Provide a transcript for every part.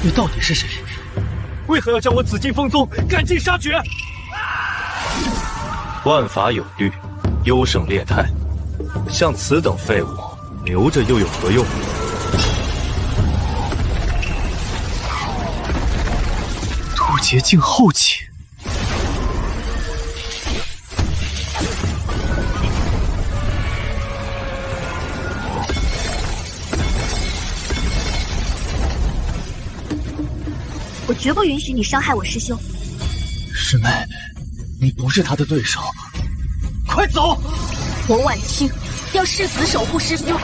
你到底是谁？为何要将我紫金风宗赶尽杀绝？万法有律，优胜劣汰，像此等废物，留着又有何用？渡劫境后期。我绝不允许你伤害我师兄。师妹，你不是他的对手，快走！我婉清要誓死守护师兄。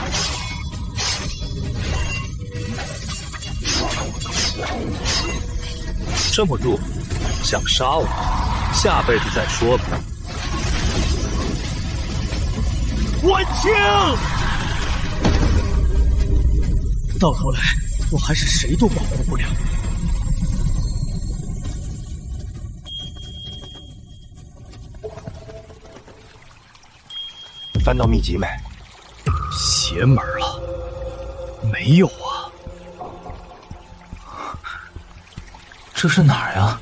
这么弱，想杀我，下辈子再说吧。婉清，到头来我还是谁都保护不了。翻到秘籍没？邪门了，没有啊。这是哪儿呀？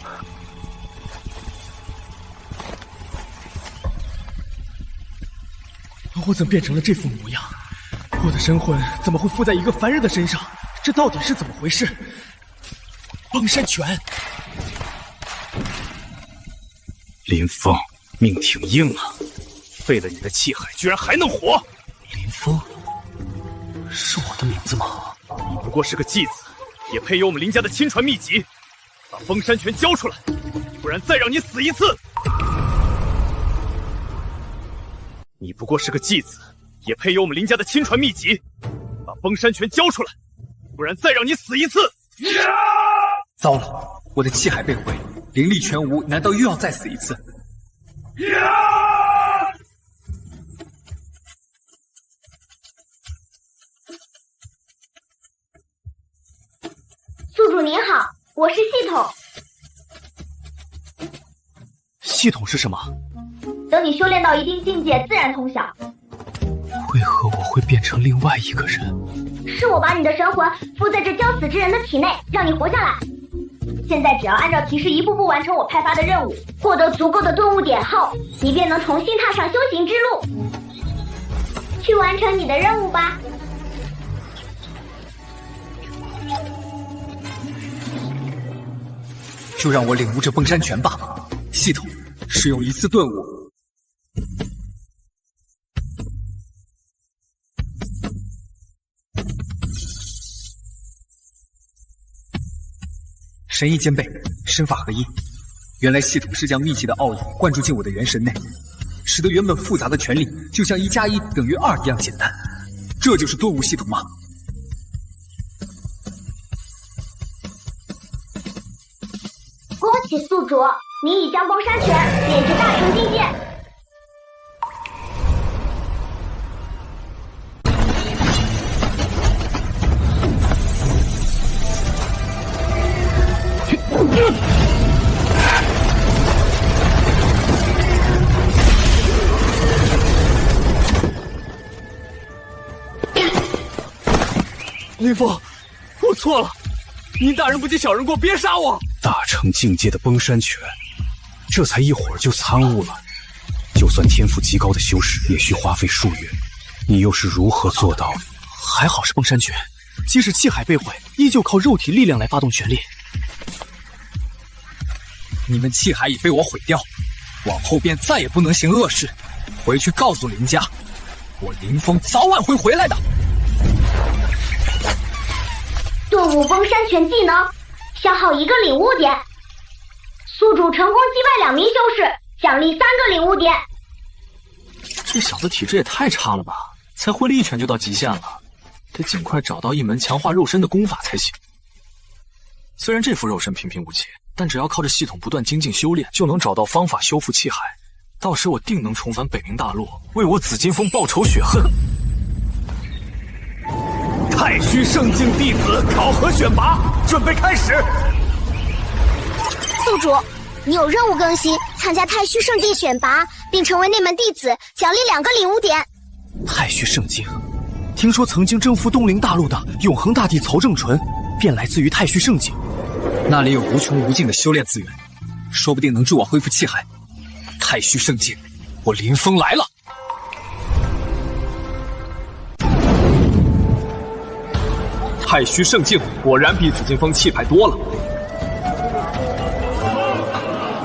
我怎么变成了这副模样？我的神魂怎么会附在一个凡人的身上？这到底是怎么回事？崩山拳！林峰，命挺硬啊！废了你的气海，居然还能活！林峰，是我的名字吗？你不过是个继子，也配有我们林家的亲传秘籍？把封山拳交出来，不然再让你死一次！你不过是个继子，也配有我们林家的亲传秘籍？把封山拳交出来，不然再让你死一次！糟了，我的气海被毁，灵力全无，难道又要再死一次？宿主您好，我是系统。系统是什么？等你修炼到一定境界，自然通晓。为何我会变成另外一个人？是我把你的神魂附在这将死之人的体内，让你活下来。现在只要按照提示一步步完成我派发的任务，获得足够的顿悟点后，你便能重新踏上修行之路。去完成你的任务吧。就让我领悟这崩山拳吧。系统，使用一次顿悟。神意兼备，身法合一。原来系统是将秘籍的奥义灌注进我的元神内，使得原本复杂的权力就像1+1等于2一样简单。这就是顿悟系统吗？恭喜宿主，你已将崩山拳练至大成境界。林峰，我错了，您大人不计小人过，别杀我！大成境界的崩山拳，这才一会儿就参悟了。就算天赋极高的修士，也需花费数月。你又是如何做到的？还好是崩山拳，即使气海被毁，依旧靠肉体力量来发动全力。你们气海已被我毁掉，往后便再也不能行恶事。回去告诉林家，我林峰早晚会回来的。顿悟崩山拳技能，消耗1个领悟点。宿主成功击败2名修士，奖励3个领悟点。这小子体质也太差了吧，才挥了一拳就到极限了，得尽快找到一门强化肉身的功法才行。虽然这副肉身平平无奇，但只要靠着系统不断精进修炼，就能找到方法修复气海。到时我定能重返北冥大陆，为我紫金峰报仇雪恨。太虚圣境弟子考核选拔准备开始。宿主，你有任务更新，参加太虚圣境选拔，并成为那门弟子，奖励2个领悟点。太虚圣境，听说曾经征服东陵大陆的永恒大帝曹正淳，便来自于太虚圣境。那里有无穷无尽的修炼资源，说不定能助我恢复气海。太虚圣境，我林峰来了！太虚圣境果然比紫金峰气派多了。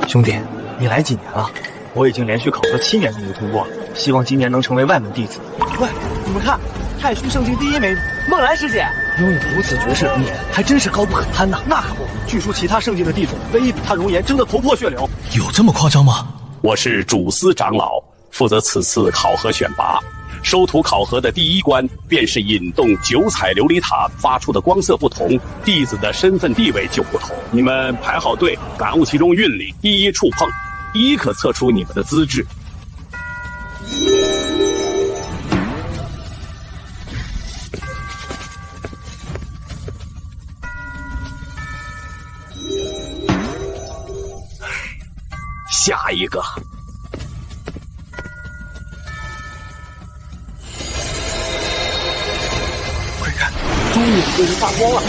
兄弟，你来几年了？我已经连续考核7年都没通过了，希望今年能成为外门弟子。喂，你们看，太虚圣境第1美女梦兰师姐，拥有如此绝世容颜，还真是高不可攀呐。那可不，据说其他圣境的弟子唯一比她容颜争得头破血流。有这么夸张吗？我是主司长老，负责此次考核选拔。收徒考核的第1关便是引动9彩琉璃塔发出的光色不同，弟子的身份地位就不同。你们排好队，感悟其中韵理，一一触碰，一可测出你们的资质。下一个。快看，终于对人发光了！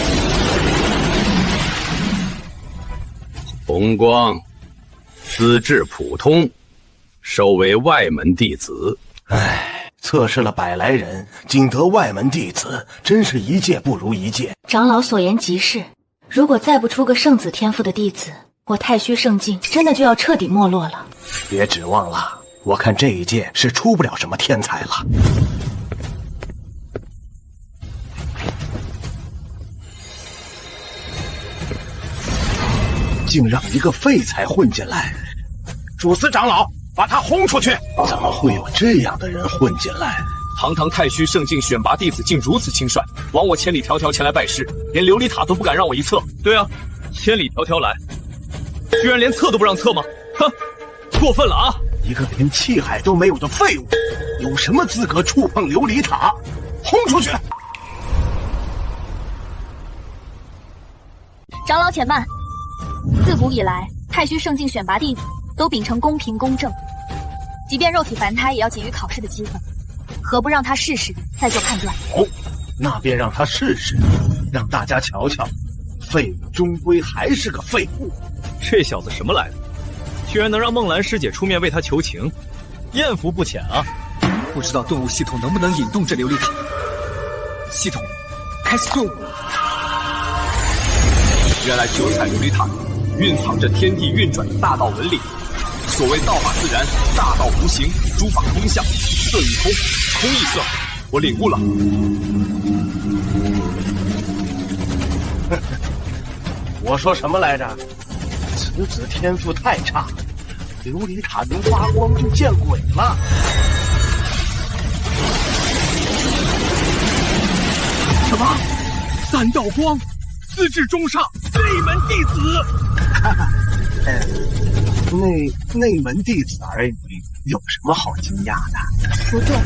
红光，资质普通，收为外门弟子。唉，测试了100来人，仅得外门弟子，真是一届不如一届。长老所言极是，如果再不出个圣子天赋的弟子，我太虚圣境真的就要彻底没落了。别指望了，我看这一届是出不了什么天才了。竟让一个废材混进来！主司长老，把他轰出去！怎么会有这样的人混进来？堂堂太虚圣境选拔弟子竟如此轻率，枉我千里迢迢前来拜师，连琉璃塔都不敢让我一测。对啊，千里迢迢来，居然连测都不让测吗？哼，过分了啊！一个连气海都没有的废物，有什么资格触碰琉璃塔？轰出去！长老且慢。自古以来，太虚圣境选拔弟子都秉承公平公正，即便肉体凡胎也要给予考试的机会，何不让他试试，再做判断？哦，那便让他试试，让大家瞧瞧，废物终归还是个废物。这小子什么来的？居然能让梦兰师姐出面为他求情，艳福不浅啊！不知道顿悟系统能不能引动这琉璃塔？系统开始顿悟。原来9彩琉璃塔蕴藏着天地运转的大道纹理。所谓道法自然，大道无形，诸法空相，色亦空，空亦色。我领悟了。我说什么来着？此子天赋太差，琉璃塔能发光就见鬼了。什么？3道光，资质中上，内门弟子。内门弟子而已，有什么好惊讶的？不对，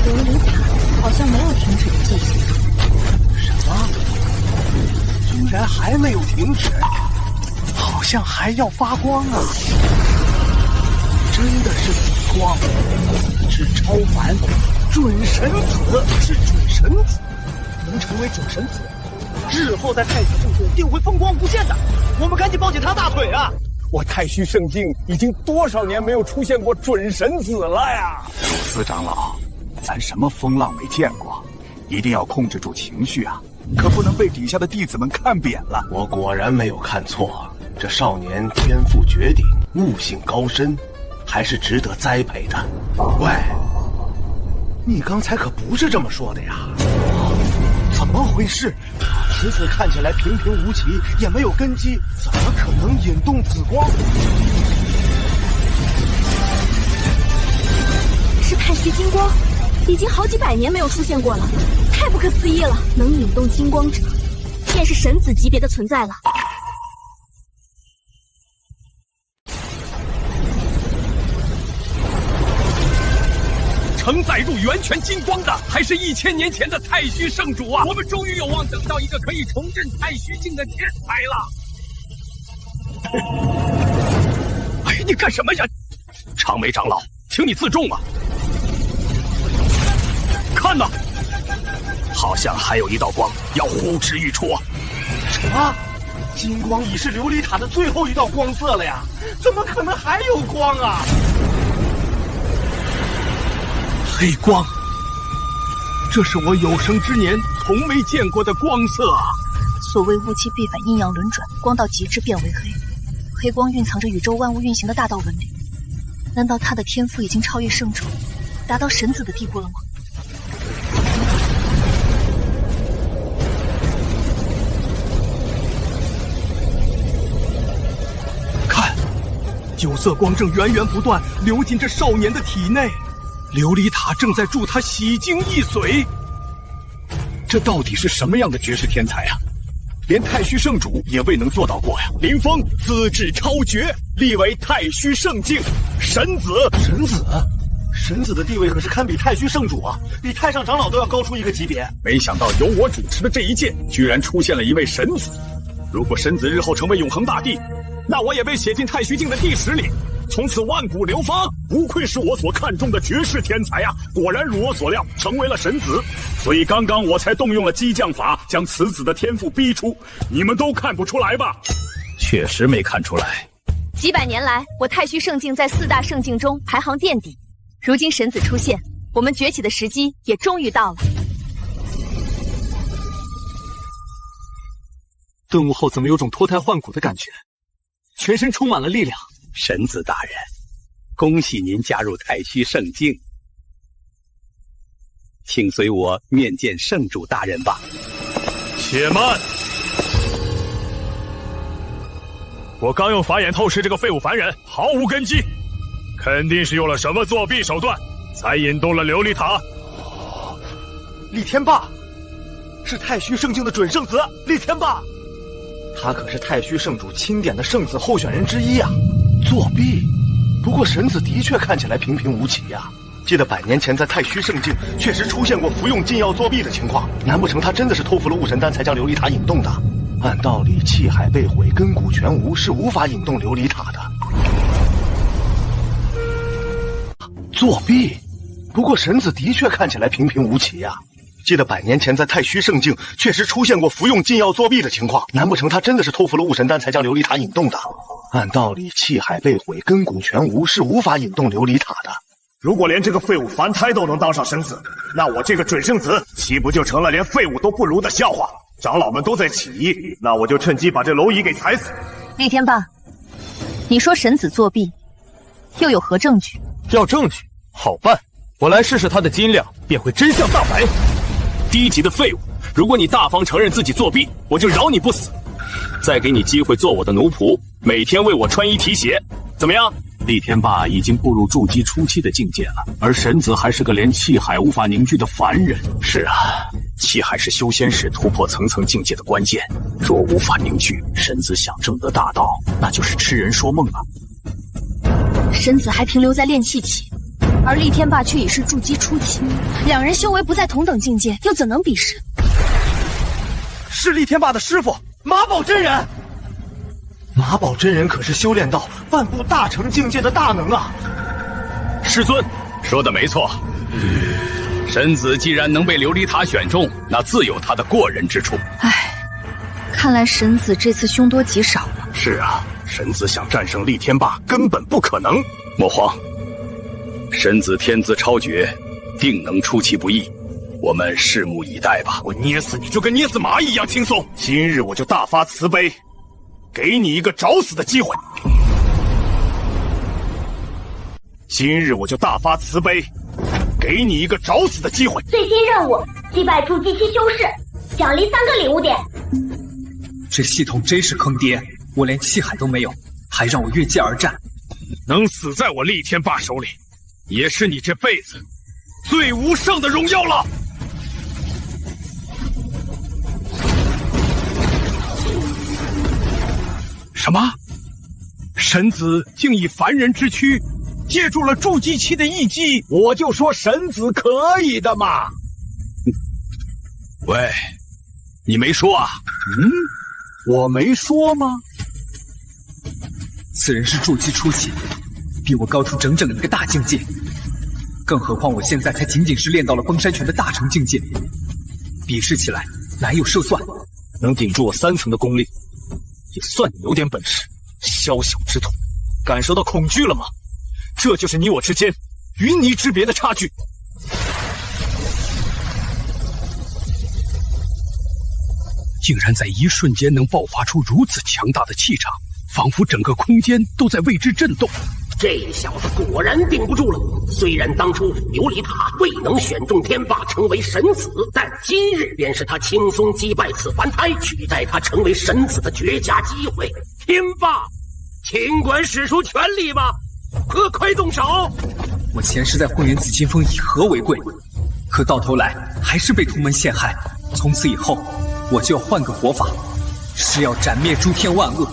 琉璃塔好像没有停止的迹象。什么？居然还没有停止？好像还要发光啊！真的是紫光，资质超凡，准神子是准神子，能成为准神子，日后在太虚圣境定会风光无限的。我们赶紧抱紧他大腿啊！我太虚圣境已经多少年没有出现过准神子了呀！司长老，咱什么风浪没见过，一定要控制住情绪啊，可不能被底下的弟子们看扁了。我果然没有看错，这少年天赋绝顶，悟性高深，还是值得栽培的。喂，你刚才可不是这么说的呀？怎么回事？此子看起来平平无奇，也没有根基，怎么可能引动紫光？是太虚金光，已经好几百年没有出现过了，太不可思议了！能引动金光者，便是神子级别的存在了。承载入源泉金光的，还是1000年前的太虚圣主啊！我们终于有望等到一个可以重振太虚境的天才了。哎，你干什么呀？长眉长老，请你自重啊！看呐，好像还有一道光要呼之欲出啊！什么？金光已是琉璃塔的最后一道光色了呀，怎么可能还有光啊？黑光，这是我有生之年从没见过的光色啊！所谓物极必反，阴阳轮转，光到极致变为黑。黑光蕴藏着宇宙万物运行的大道纹理，难道他的天赋已经超越圣主，达到神子的地步了吗？看，九色光正源源不断流进这少年的体内，琉璃塔正在助他洗精益髓。这到底是什么样的绝世天才啊？连太虚圣主也未能做到过呀！林峰资质超绝，立为太虚圣境神子。神子的地位可是堪比太虚圣主啊，比太上长老都要高出一个级别。没想到由我主持的这一届，居然出现了一位神子。如果神子日后成为永恒大帝，那我也被写进太虚境的地史里，从此万古流芳。不愧是我所看中的绝世天才啊！果然如我所料，成为了神子。所以刚刚我才动用了激将法，将此子的天赋逼出。你们都看不出来吧？确实没看出来。几百年来，我太虚圣境在4大圣境中排行垫底。如今神子出现，我们崛起的时机也终于到了。顿悟后怎么有种脱胎换骨的感觉，全身充满了力量。神子大人，恭喜您加入太虚圣境，请随我面见圣主大人吧。且慢，我刚用法眼透视这个废物凡人，毫无根基，肯定是用了什么作弊手段，才引动了琉璃塔。厉天霸，是太虚圣境的准圣子，厉天霸，他可是太虚圣主钦点的圣子候选人之一啊！作弊？不过神子的确看起来平平无奇呀。记得100年前在太虚圣境确实出现过服用禁药作弊的情况，难不成他真的是偷服了雾神丹才将琉璃塔引动的？按道理气海被毁，根骨全无，是无法引动琉璃塔的。作弊？不过神子的确看起来平平无奇呀。记得100年前在太虚圣境确实出现过服用禁药作弊的情况，难不成他真的是偷服了雾神丹才将琉璃塔引动的？按道理气海被毁，根骨全无，是无法引动琉璃塔的。如果连这个废物凡胎都能当上神子，那我这个准圣子岂不就成了连废物都不如的笑话？长老们都在起义，那我就趁机把这蝼蚁给踩死。厉天霸，你说神子作弊，又有何证据？要证据，好办，我来试试他的斤两，便会真相大白。低级的废物，如果你大方承认自己作弊，我就饶你不死，再给你机会做我的奴仆，每天为我穿衣提鞋，怎么样？厉天霸已经步入筑基初期的境界了，而神子还是个连气海无法凝聚的凡人。是啊，气海是修仙时突破层层境界的关键，若无法凝聚，神子想证得大道，那就是痴人说梦了。神子还停留在炼气期，而厉天霸却已是筑基初期，两人修为不在同等境界，又怎能比试？是厉天霸的师傅马宝真人。马宝真人可是修炼到半步大成境界的大能啊！师尊说的没错，神子既然能被琉璃塔选中，那自有他的过人之处。唉，看来神子这次凶多吉少了。是啊，神子想战胜厉天霸根本不可能。莫慌，神子天资超绝，定能出其不意，我们拭目以待吧。我捏死你就跟捏死蚂蚁一样轻松。今日我就大发慈悲，给你一个找死的机会。今日我就大发慈悲，给你一个找死的机会。最新任务：击败筑基期修士，奖励3个礼物点。这系统真是坑爹！我连气海都没有，还让我越界而战。能死在我厉天霸手里，也是你这辈子最无上的荣耀了。什么？神子竟以凡人之躯借助了筑基期的一击，我就说神子可以的嘛！喂，你没说啊？我没说吗？此人是筑基初期，比我高出整整一个大境界。更何况我现在才仅仅是练到了崩山拳的大成境界，比试起来难有胜算。能顶住我3层的功力，也算你有点本事。宵小之徒，感受到恐惧了吗？这就是你我之间云泥之别的差距。竟然在一瞬间能爆发出如此强大的气场，仿佛整个空间都在为之震动。这小子果然顶不住了。虽然当初琉璃塔未能选中天霸成为神子，但今日便是他轻松击败此凡胎，取代他成为神子的绝佳机会。天霸，尽管使出全力吧，快动手！我前世在混元紫金峰以和为贵，可到头来还是被屠门陷害。从此以后，我就要换个活法，是要斩灭诸天万恶，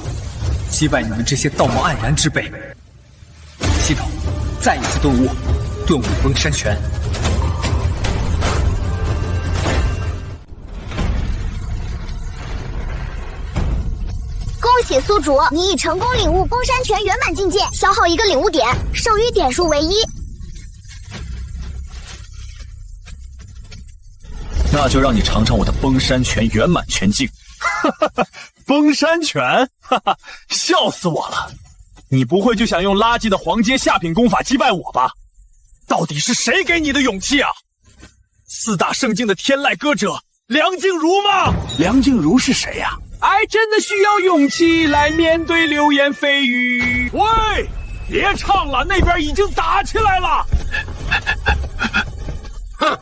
击败你们这些道貌岸然之辈。系统，再一次顿悟，顿悟崩山拳。恭喜宿主，你已成功领悟崩山拳圆满境界，消耗1个领悟点，授予点数为1。那就让你尝尝我的崩山拳圆满拳境。崩山拳，笑死我了！你不会就想用垃圾的黄阶下品功法击败我吧？到底是谁给你的勇气啊？4大圣境的天籁歌者梁静茹吗？梁静茹是谁呀？爱真的需要勇气来面对流言蜚语。喂，别唱了，那边已经打起来了。哼，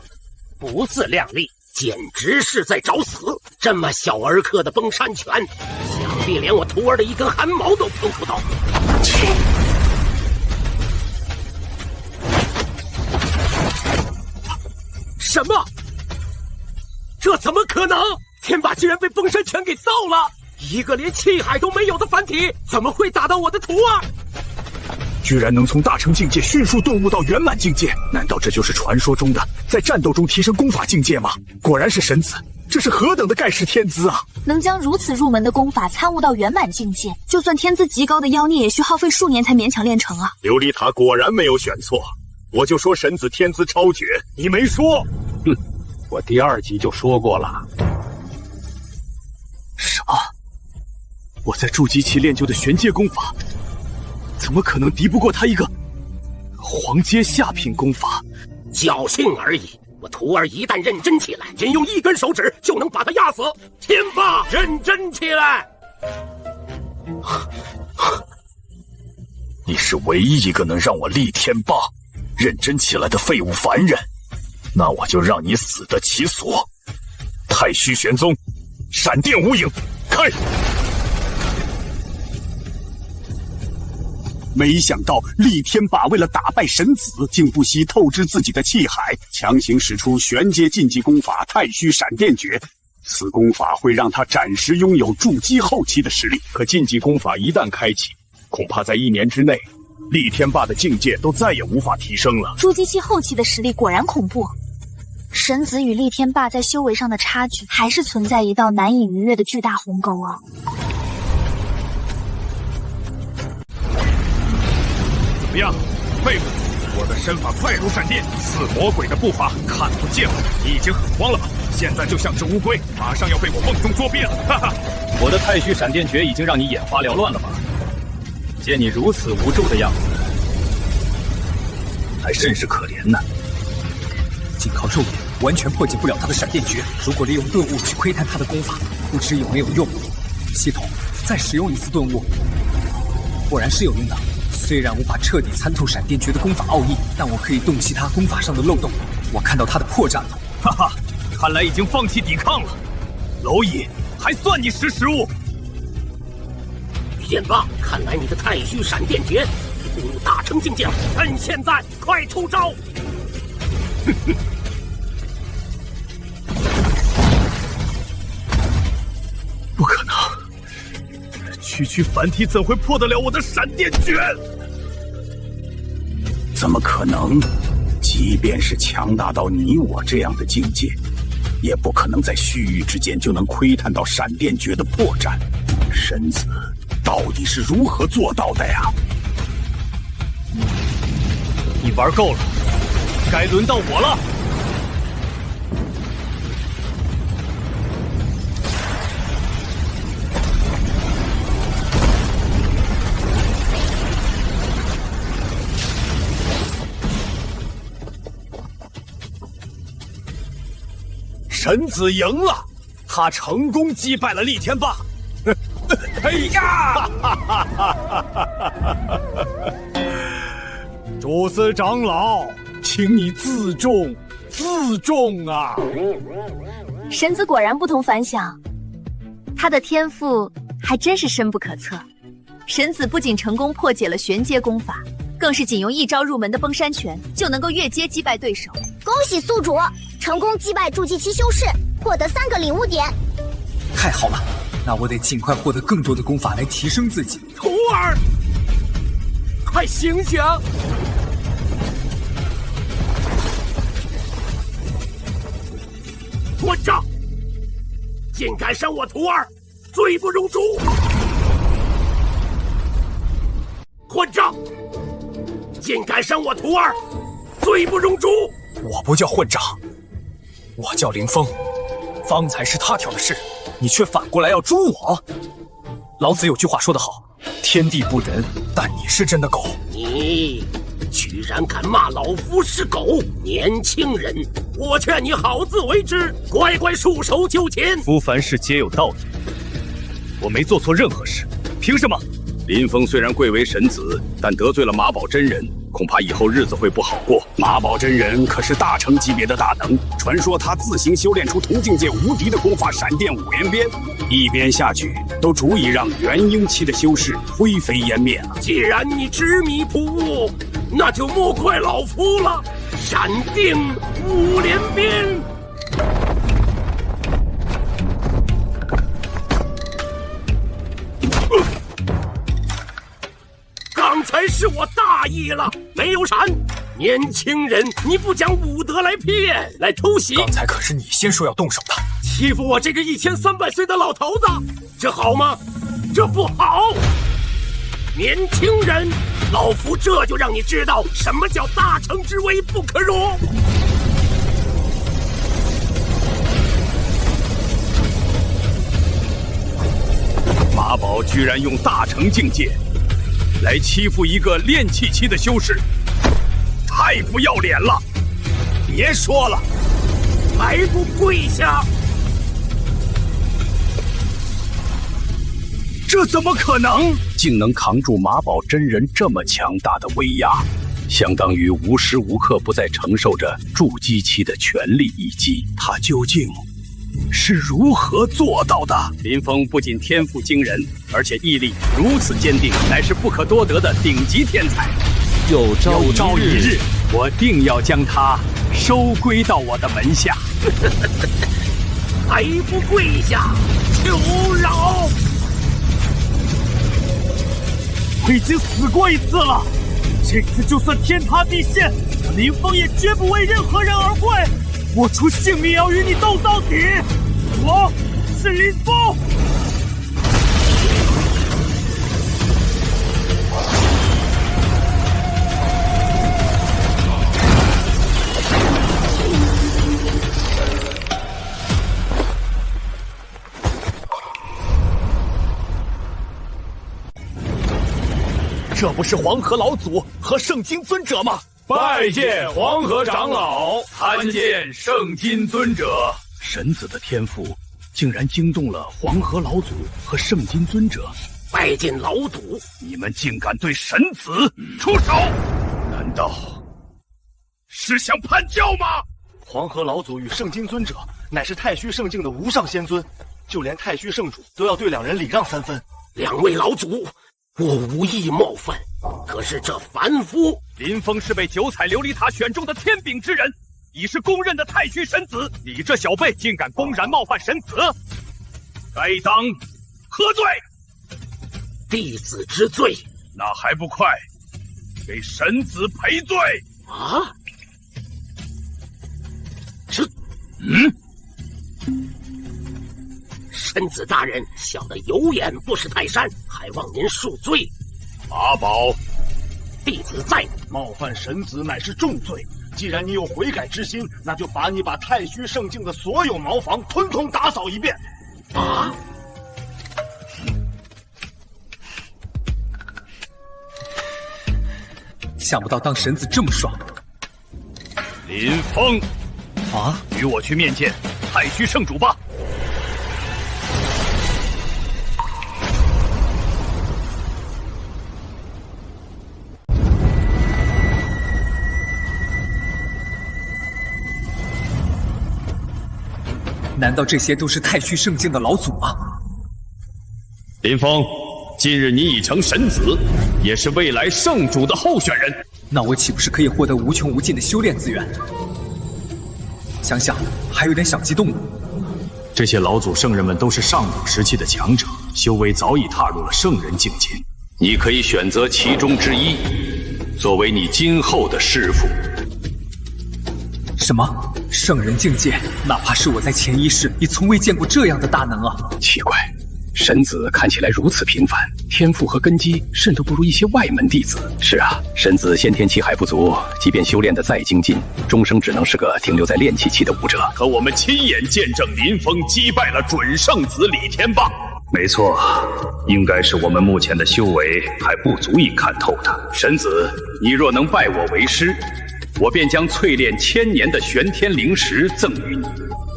不自量力，简直是在找死！这么小儿科的崩山拳，想必连我徒儿的一根汗毛都碰不到。什么？这怎么可能？天霸居然被崩山拳给造了！一个连气海都没有的凡体，怎么会打到我的徒儿？居然能从大成境界迅速顿悟到圆满境界，难道这就是传说中的在战斗中提升功法境界吗？果然是神子，这是何等的盖世天资啊！能将如此入门的功法参悟到圆满境界，就算天资极高的妖孽也需耗费数年才勉强练成啊！琉璃塔果然没有选错，我就说神子天资超绝，你没说。哼，我第2集就说过了。什么？我在筑基期练就的玄阶功法，怎么可能敌不过他一个黄阶下品功法？侥幸而已。我徒儿一旦认真起来，仅用1根手指就能把他压死。天霸，认真起来！你是唯一一个能让我立天霸认真起来的废物凡人，那我就让你死得其所。太虚玄宗，闪电无影，开！没想到厉天霸为了打败神子，竟不惜透支自己的气海，强行使出玄阶禁忌功法太虚闪电诀。此功法会让他暂时拥有筑基后期的实力，可禁忌功法一旦开启，恐怕在1年之内，厉天霸的境界都再也无法提升了。筑基期后期的实力果然恐怖。神子与厉天霸在修为上的差距，还是存在一道难以逾越的巨大鸿沟啊！怎么样，废物？我的身法快如闪电，似魔鬼的步伐看不见我，你已经很慌了吧？现在就像只乌龟，马上要被我梦中捉变了！哈哈，我的太虚闪电诀已经让你眼花缭乱了吧？见你如此无助的样子，还甚是可怜呢。仅靠肉眼完全破解不了他的闪电诀，如果利用顿悟去窥探他的功法，不知有没有用。系统，再使用一次顿悟，果然是有用的。虽然无法彻底参透闪电诀的功法奥义，但我可以洞悉他功法上的漏洞。我看到他的破绽了。哈哈，看来已经放弃抵抗了。蝼蚁，还算你识时务。天霸，看来你的太虚闪电诀已步入大成境界了，趁现在快出招！哼哼。不可能，区区凡体怎会破得了我的闪电诀？怎么可能？即便是强大到你我这样的境界，也不可能在须臾之间就能窥探到闪电诀的破绽。神子到底是如何做到的呀？你玩够了，该轮到我了。神子赢了，他成功击败了厉天霸。哎呀！主司长老，请你自重，自重啊！神子果然不同凡响，他的天赋还真是深不可测。神子不仅成功破解了玄阶功法，更是仅用一招入门的崩山拳就能够越阶击败对手。恭喜宿主成功击败筑基期修士，获得3个领悟点。太好了，那我得尽快获得更多的功法来提升自己。徒儿，快醒醒！混账！竟敢伤我徒儿，罪不容诛！混账！竟敢伤我徒儿，罪不容诛！我不叫混账，我叫林峰。方才是他挑的事，你却反过来要诛我。老子有句话说得好，天地不仁，但你是真的狗。你居然敢骂老夫是狗！年轻人，我劝你好自为之，乖乖束手就擒。夫凡事皆有道理，我没做错任何事，凭什么？林峰虽然贵为神子，但得罪了马宝真人，恐怕以后日子会不好过。马宝真人可是大成级别的大能，传说他自行修炼出同境界无敌的功法闪电五连鞭，一鞭下去都足以让元婴期的修士灰飞烟灭了。既然你执迷不悟，那就莫怪老夫了。闪电五连鞭！刚才是我大意了，没有闪。年轻人，你不讲武德来骗，来偷袭。刚才可是你先说要动手的，欺负我这个1300岁的老头子，这好吗？这不好。年轻人，老夫这就让你知道什么叫大成之威不可容。马宝居然用大成境界来欺负一个炼气期的修士，太不要脸了！别说了，还不跪下！这怎么可能？竟能扛住马宝真人这么强大的威压，相当于无时无刻不在承受着筑基期的全力一击。他究竟是如何做到的？林峰不仅天赋惊人，而且毅力如此坚定，乃是不可多得的顶级天才。有朝一日，我定要将他收归到我的门下。还不跪下，求饶！我已经死过一次了，这次就算天塌地陷，林峰也绝不为任何人而跪。我出性命也要与你斗到底！我是林峰。这不是黄河老祖和圣金尊者吗？拜见黄河长老，参见圣金尊者。神子的天赋竟然惊动了黄河老祖和圣金尊者。拜见老祖！你们竟敢对神子出手？难道是想叛教吗？黄河老祖与圣金尊者乃是太虚圣境的无上仙尊，就连太虚圣主都要对两人礼让3分。两位老祖，我无意冒犯，可是这凡夫林峰是被九彩琉璃塔选中的天柄之人，已是公认的太虚神子。你这小辈竟敢公然冒犯神子，该当何罪？弟子知罪。那还不快给神子赔罪啊！这，神子大人，小的有眼不识泰山，还望您恕罪。马宝，弟子在。冒犯神子乃是重罪，既然你有悔改之心，那就把太虚圣境的所有茅房统统打扫一遍。啊！想不到当神子这么爽。林峰，啊！与我去面见太虚圣主吧。难道这些都是太虚圣境的老祖吗？林峰，今日你已成神子，也是未来圣主的候选人。那我岂不是可以获得无穷无尽的修炼资源？想想还有点小激动呢。这些老祖圣人们都是上古时期的强者，修为早已踏入了圣人境界。你可以选择其中之一，作为你今后的师父。什么？圣人境界？哪怕是我在前一世，也从未见过这样的大能啊！奇怪，神子看起来如此平凡，天赋和根基甚至不如一些外门弟子。是啊，神子先天气海不足，即便修炼得再精进，终生只能是个停留在炼气期的武者。可我们亲眼见证林峰击败了准圣子李天霸。没错，应该是我们目前的修为还不足以看透他。神子，你若能拜我为师，我便将淬炼1000年的玄天灵石赠予你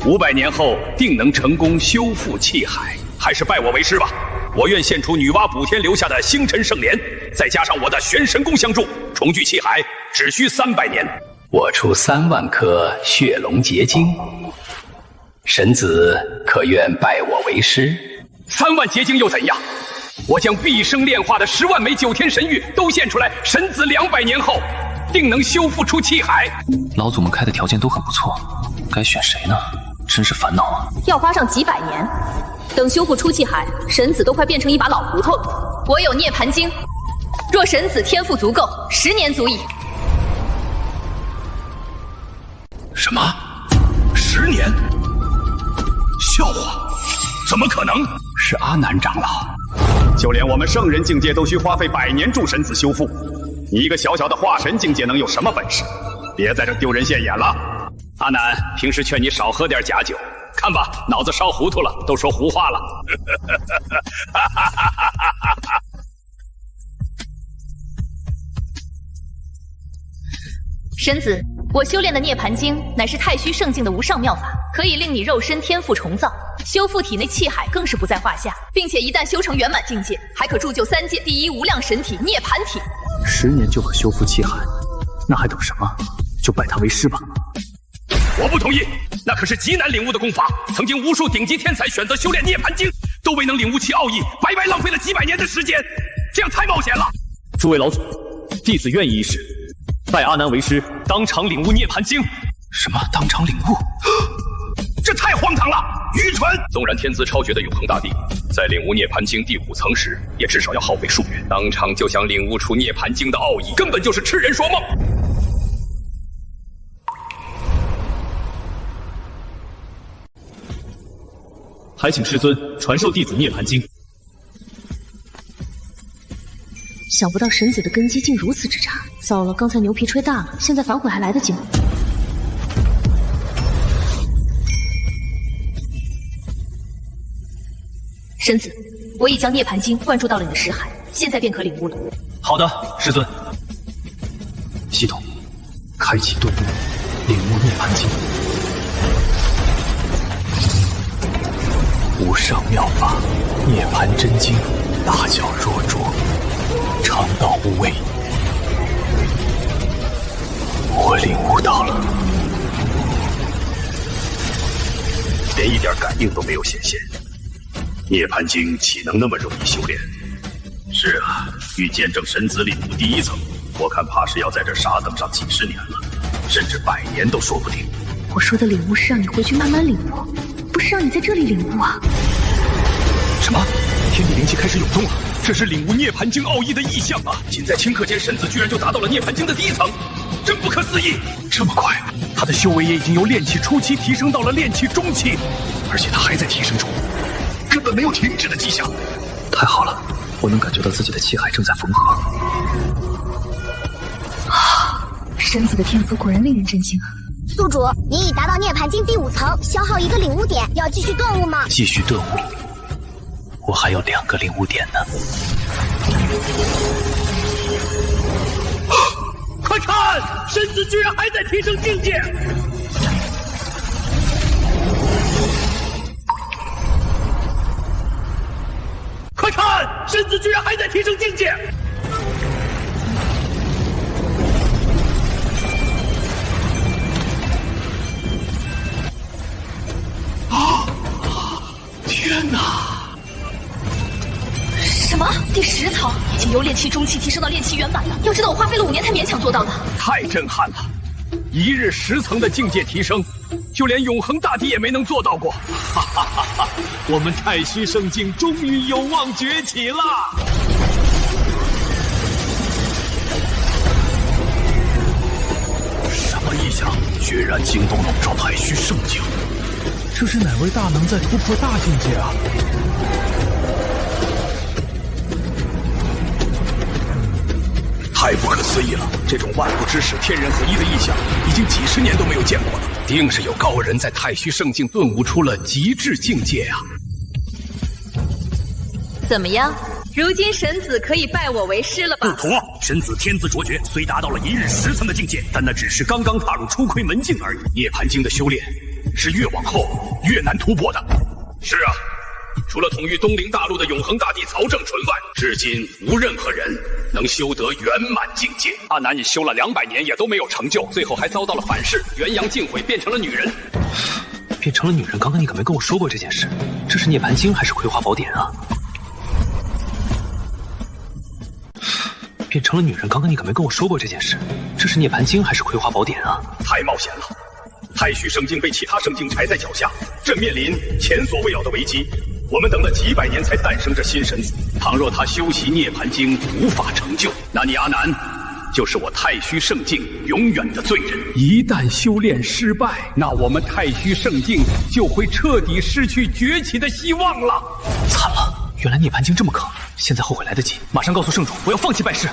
，500年后定能成功修复气海。还是拜我为师吧，我愿献出女娲补天留下的星辰圣莲，再加上我的玄神功相助，重聚气海只需300年。我出3万颗血龙结晶，神子可愿拜我为师？3万结晶又怎样？我将毕生炼化的10万枚9天神玉都献出来，神子200年后定能修复出气海。老祖们开的条件都很不错，该选谁呢？真是烦恼啊！要花上几百年，等修复出气海，神子都快变成一把老骨头了。我有涅槃经，若神子天赋足够，10年足矣。什么？10年？笑话！怎么可能？是阿南长老。就连我们圣人境界都需花费100年助神子修复，你一个小小的化神境界能有什么本事？别在这丢人现眼了。阿南，平时劝你少喝点假酒，看吧，脑子烧糊涂了，都说胡话了。神子，我修炼的涅槃经乃是太虚圣境的无上妙法，可以令你肉身天赋重造，修复体内气海更是不在话下，并且一旦修成圆满境界，还可铸就3界第一无量神体涅槃体。10年就可修复气海，那还等什么？就拜他为师吧。我不同意，那可是极难领悟的功法，曾经无数顶级天才选择修炼涅槃经，都未能领悟其奥义，白白浪费了几百年的时间，这样太冒险了。诸位老祖，弟子愿意一试，拜阿南为师，当场领悟涅槃经。什么？当场领悟？这太荒唐了，愚蠢！纵然天资超绝的永恒大帝，在领悟涅槃经第5层时，也至少要耗费数月。当场就想领悟出涅槃经的奥义，根本就是痴人说梦。还请师尊传授弟子涅槃经。想不到神子的根基竟如此之差，糟了，刚才牛皮吹大了，现在反悔还来得及吗？神子，我已将涅槃经灌注到了你的识海，现在便可领悟了。好的，师尊。系统，开启顿悟，领悟涅槃经。无上妙法，涅槃真经，大巧若拙，常道无味。我领悟到了，连一点感应都没有显现，涅槃经岂能那么容易修炼？是啊，欲见证神子领悟第1层，我看怕是要在这傻等上几十年了，甚至100年都说不定。我说的领悟是让你回去慢慢领悟，不是让你在这里领悟啊！什么？天地灵气开始涌动了，这是领悟涅槃经奥义的意象啊！仅在顷刻间，神子居然就达到了涅槃经的第1层，真不可思议！这么快，他的修为也已经由炼气初期提升到了炼气中期，而且他还在提升中，根本没有停止的迹象。太好了，我能感觉到自己的气海正在缝合。啊，神子的天赋果然令人震惊啊！宿主，您已达到涅槃经第5层，消耗1个领悟点，要继续顿悟吗？继续顿悟，我还有2个领悟点呢。快看，神子居然还在提升境界！身子居然还在提升境界！啊！天哪！什么？第10层已经由炼气中期提升到炼气圆满了。要知道我花费了5年才勉强做到的，太震撼了！一日10层的境界提升，就连永恒大帝也没能做到过。哈哈哈哈！我们太虚圣境终于有望崛起了。什么异象？居然惊动了我朝太虚圣境！这是哪位大能在突破大境界啊？太不可思议了！这种万物之始、天人合一的异象，已经几10年都没有见过了。定是有高人在太虚圣境顿悟出了极致境界啊！怎么样？如今神子可以拜我为师了吧？不妥！神子天资卓绝，虽达到了一日10层的境界，但那只是刚刚踏入初窥门境而已。涅槃经的修炼是越往后越难突破的。是啊。除了统御东陵大陆的永恒大帝曹正纯外，至今无任何人能修得圆满境界。阿南，你修了200年也都没有成就，最后还遭到了反噬，元阳尽毁，变成了女人。变成了女人？刚刚你可没跟我说过这件事。这是涅槃经还是葵花宝典啊？变成了女人？刚刚你可没跟我说过这件事。这是涅槃经还是葵花宝典啊？太冒险了！太虚圣境被其他圣境踩在脚下，正面临前所未有的危机。我们等了几百年才诞生这新神子，倘若他修习涅槃经无法成就，那你阿南就是我太虚圣境永远的罪人。一旦修炼失败，那我们太虚圣境就会彻底失去崛起的希望了。惨了，原来涅槃经这么坑，现在后悔来得及，马上告诉圣主，我要放弃拜师。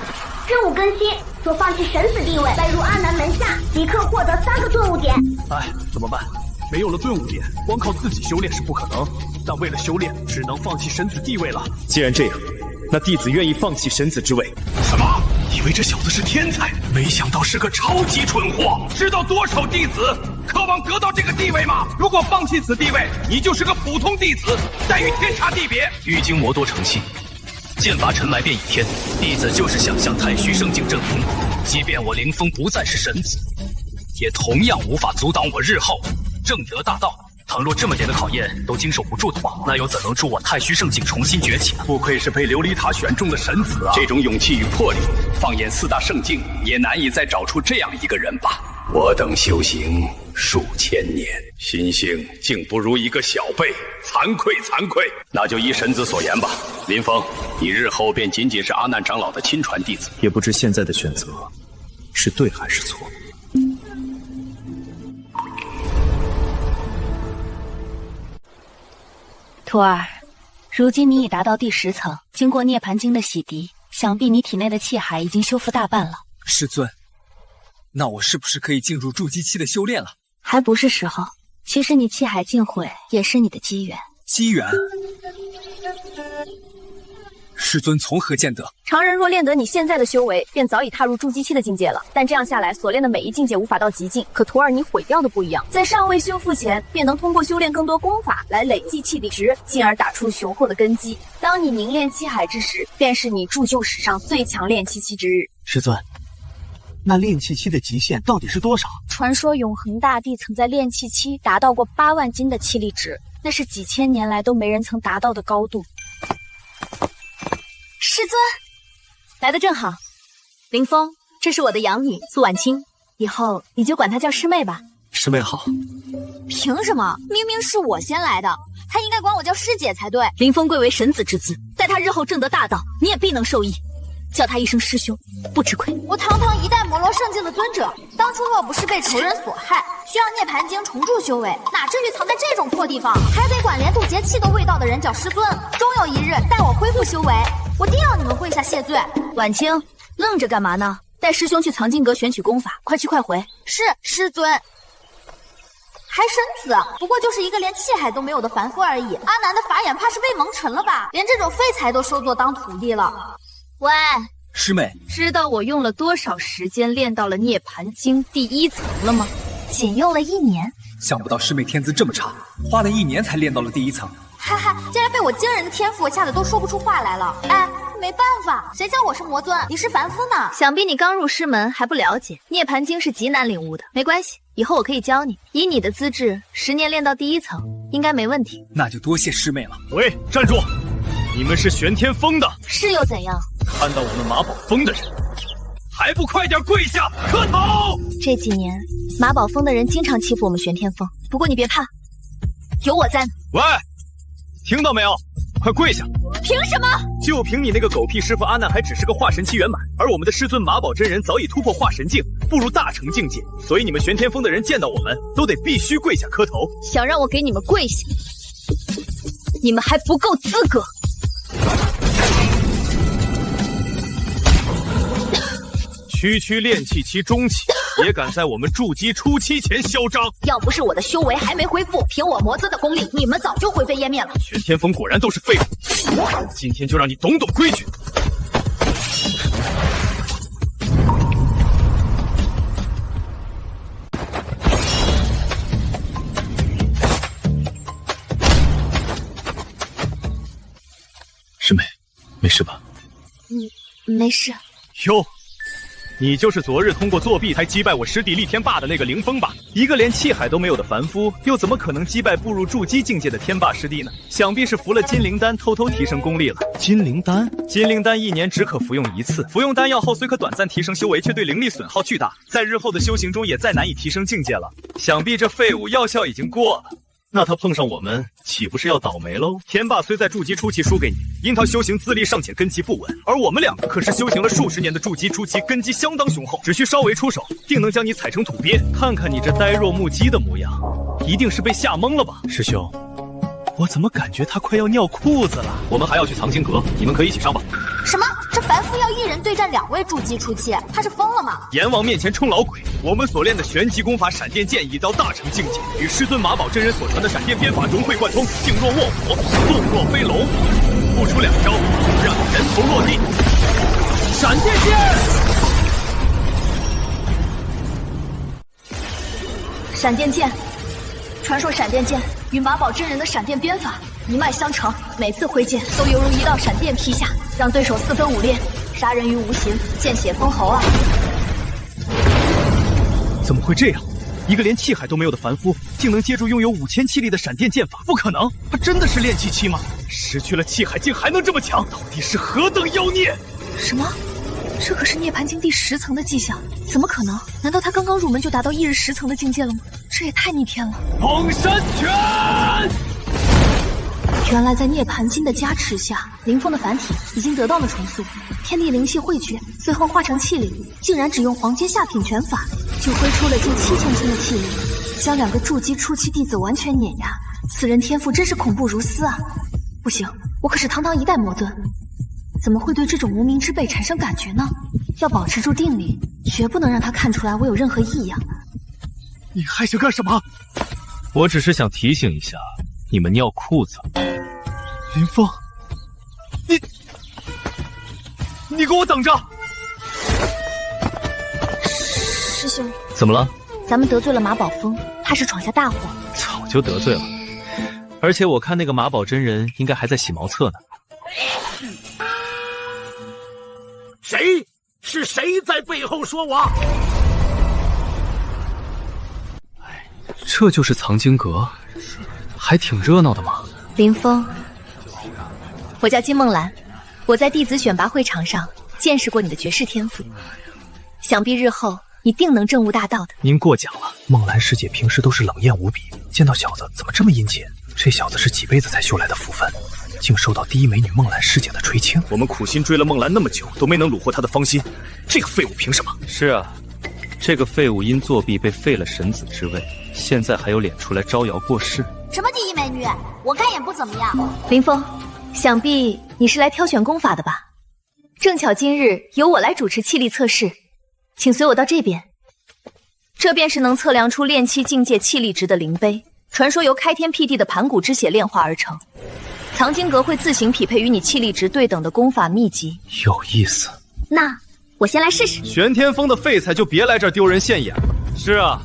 任务更新，说放弃神子地位，拜入阿南门下，即刻获得3个顿悟点。哎，怎么办？没有了顿悟点，光靠自己修炼是不可能。但为了修炼，只能放弃神子地位了。既然这样，那弟子愿意放弃神子之位。什么？以为这小子是天才，没想到是个超级蠢货。知道多少弟子渴望得到这个地位吗？如果放弃此地位，你就是个普通弟子，待遇天差地别。玉京魔多成器，剑拔尘埋便倚天。弟子就是想向太虚圣境证明，即便我凌风不再是神子，也同样无法阻挡我日后正得大道。倘若这么点的考验都经受不住的话，那又怎能助我太虚圣境重新崛起呢？不愧是被琉璃塔选中的神子啊！这种勇气与魄力，放眼4大圣境，也难以再找出这样一个人吧。我等修行数千年，心性竟不如一个小辈，惭愧惭愧。那就依神子所言吧，林峰，你日后便仅仅是阿难长老的亲传弟子。也不知现在的选择是对还是错。徒儿，如今你已达到第10层，经过涅槃经的洗涤，想必你体内的气海已经修复大半了。师尊，那我是不是可以进入筑基期的修炼了？还不是时候。其实你气海尽毁也是你的机缘。机缘？师尊从何见得？常人若练得你现在的修为，便早已踏入筑基期的境界了。但这样下来，所练的每一境界无法到极境。可徒儿你毁掉的不一样，在尚未修复前，便能通过修炼更多功法来累积气力值，进而打出雄厚的根基。当你凝练气海之时，便是你铸就史上最强炼气期之日。师尊，那炼气期的极限到底是多少？传说永恒大帝曾在炼气期达到过8万斤的气力值，那是几千年来都没人曾达到的高度。师尊，来得正好。林峰，这是我的养女苏婉清，以后你就管她叫师妹吧。师妹好。凭什么？明明是我先来的，她应该管我叫师姐才对。林峰贵为神子之子，待他日后正得大道，你也必能受益。叫他一声师兄，不吃亏。我堂堂一代摩罗圣境的尊者，当初若不是被仇人所害，需要涅槃经重铸修为，哪至于藏在这种破地方，还得管连渡劫气都未到的人叫师尊。终有一日，待我恢复修为，我定要你们跪下谢罪。婉清，愣着干嘛呢？带师兄去藏经阁选取功法，快去快回。是，师尊。还神子，不过就是一个连气海都没有的凡夫而已。阿南的法眼怕是被蒙尘了吧？连这种废材都收作当徒弟了。喂，师妹，知道我用了多少时间练到了涅槃经第1层了吗？仅用了1年。想不到师妹天资这么差，花了1年才练到了第1层。哈哈，竟然被我惊人的天赋吓得都说不出话来了。哎，没办法，谁叫我是魔尊，你是凡夫呢？想必你刚入师门还不了解，涅槃经是极难领悟的。没关系，以后我可以教你。以你的资质，10年练到第1层，应该没问题。那就多谢师妹了。喂，站住！你们是玄天峰的，是又怎样？看到我们马宝峰的人，还不快点跪下磕头！这几年，马宝峰的人经常欺负我们玄天峰，不过你别怕，有我在呢。喂，听到没有？快跪下！凭什么？就凭你那个狗屁师傅阿难还只是个化神期圆满，而我们的师尊马宝真人早已突破化神境，步入大成境界，所以你们玄天峰的人见到我们都得必须跪下磕头。想让我给你们跪下，你们还不够资格。区炼气期中期，也敢在我们筑基初期前嚣张？要不是我的修为还没恢复，凭我魔尊的功力，你们早就灰飞烟灭了。玄天峰果然都是废物，今天就让你懂懂规矩。师妹，没事吧？没事。哟。你就是昨日通过作弊才击败我师弟厉天霸的那个凌风吧？一个连气海都没有的凡夫，又怎么可能击败步入筑基境界的天霸师弟呢？想必是服了金灵丹，偷偷提升功力了。金灵丹，金灵丹1年只可服用1次，服用丹药后虽可短暂提升修为，却对灵力损耗巨大，在日后的修行中也再难以提升境界了。想必这废物药效已经过了。那他碰上我们，岂不是要倒霉喽？天霸虽在筑基初期输给你，因他修行资历尚且，根基不稳，而我们两个可是修行了数十年的筑基初期，根基相当雄厚，只需稍微出手，定能将你踩成土鳖。看看你这呆若木鸡的模样，一定是被吓懵了吧？师兄，我怎么感觉他快要尿裤子了？我们还要去藏经阁，你们可以一起上吧。什么？这凡夫要1人对战2位筑基初期，他是疯了吗？阎王面前充老鬼！我们所练的玄级功法闪电剑已到大成境界，与师尊马宝真人所传的闪电鞭法融会贯通，静若卧虎，动若飞龙，不出2招，让你人头落地。闪电剑！闪电剑，传说闪电剑与马宝真人的闪电鞭法一脉相承，每次挥剑都犹如一道闪电劈下，让对手4分5裂，杀人于无形，见血封喉啊！怎么会这样？一个连气海都没有的凡夫，竟能接住拥有5000气力的闪电剑法？不可能！他真的是炼气期吗？失去了气海，竟还能这么强？到底是何等妖孽？什么？这可是涅槃经第10层的迹象，怎么可能？难道他刚刚入门就达到1日10层的境界了吗？这也太逆天了！封神拳！原来在涅槃经的加持下，凌风的凡体已经得到了重塑，天地灵气汇聚，最后化成气力，竟然只用黄阶下品拳法，就挥出了近7000斤的气力，将2个筑基初期弟子完全碾压。此人天赋真是恐怖如斯啊！不行，我可是堂堂1代魔尊，怎么会对这种无名之辈产生感觉呢？要保持住定力，绝不能让他看出来我有任何异样。你还想干什么？我只是想提醒一下，你们尿裤子。林峰，你给我等着！师兄，怎么了？咱们得罪了马宝峰，他是闯下大祸。早就得罪了，而且我看那个马宝真人应该还在洗茅厕呢。谁？是谁在背后说我？这就是藏经阁，还挺热闹的嘛。林峰，我叫金梦兰，我在弟子选拔会场上见识过你的绝世天赋，想必日后你定能证悟大道的。您过奖了，梦兰师姐平时都是冷艳无比，见到小子怎么这么殷切？这小子是几辈子才修来的福分，竟受到第一美女梦兰师姐的垂青。我们苦心追了梦兰那么久，都没能虏获她的芳心，这个废物凭什么？是啊，这个废物因作弊被废了神子之位，现在还有脸出来招摇过市。什么第一美女？我看也不怎么样。林峰，想必你是来挑选功法的吧？正巧今日由我来主持气力测试，请随我到这边。这便是能测量出炼气境界气力值的灵碑，传说由开天辟地的盘古之血炼化而成。藏经阁会自行匹配与你气力值对等的功法秘籍。有意思。那我先来试试。玄天峰的废材就别来这儿丢人现眼了。是啊，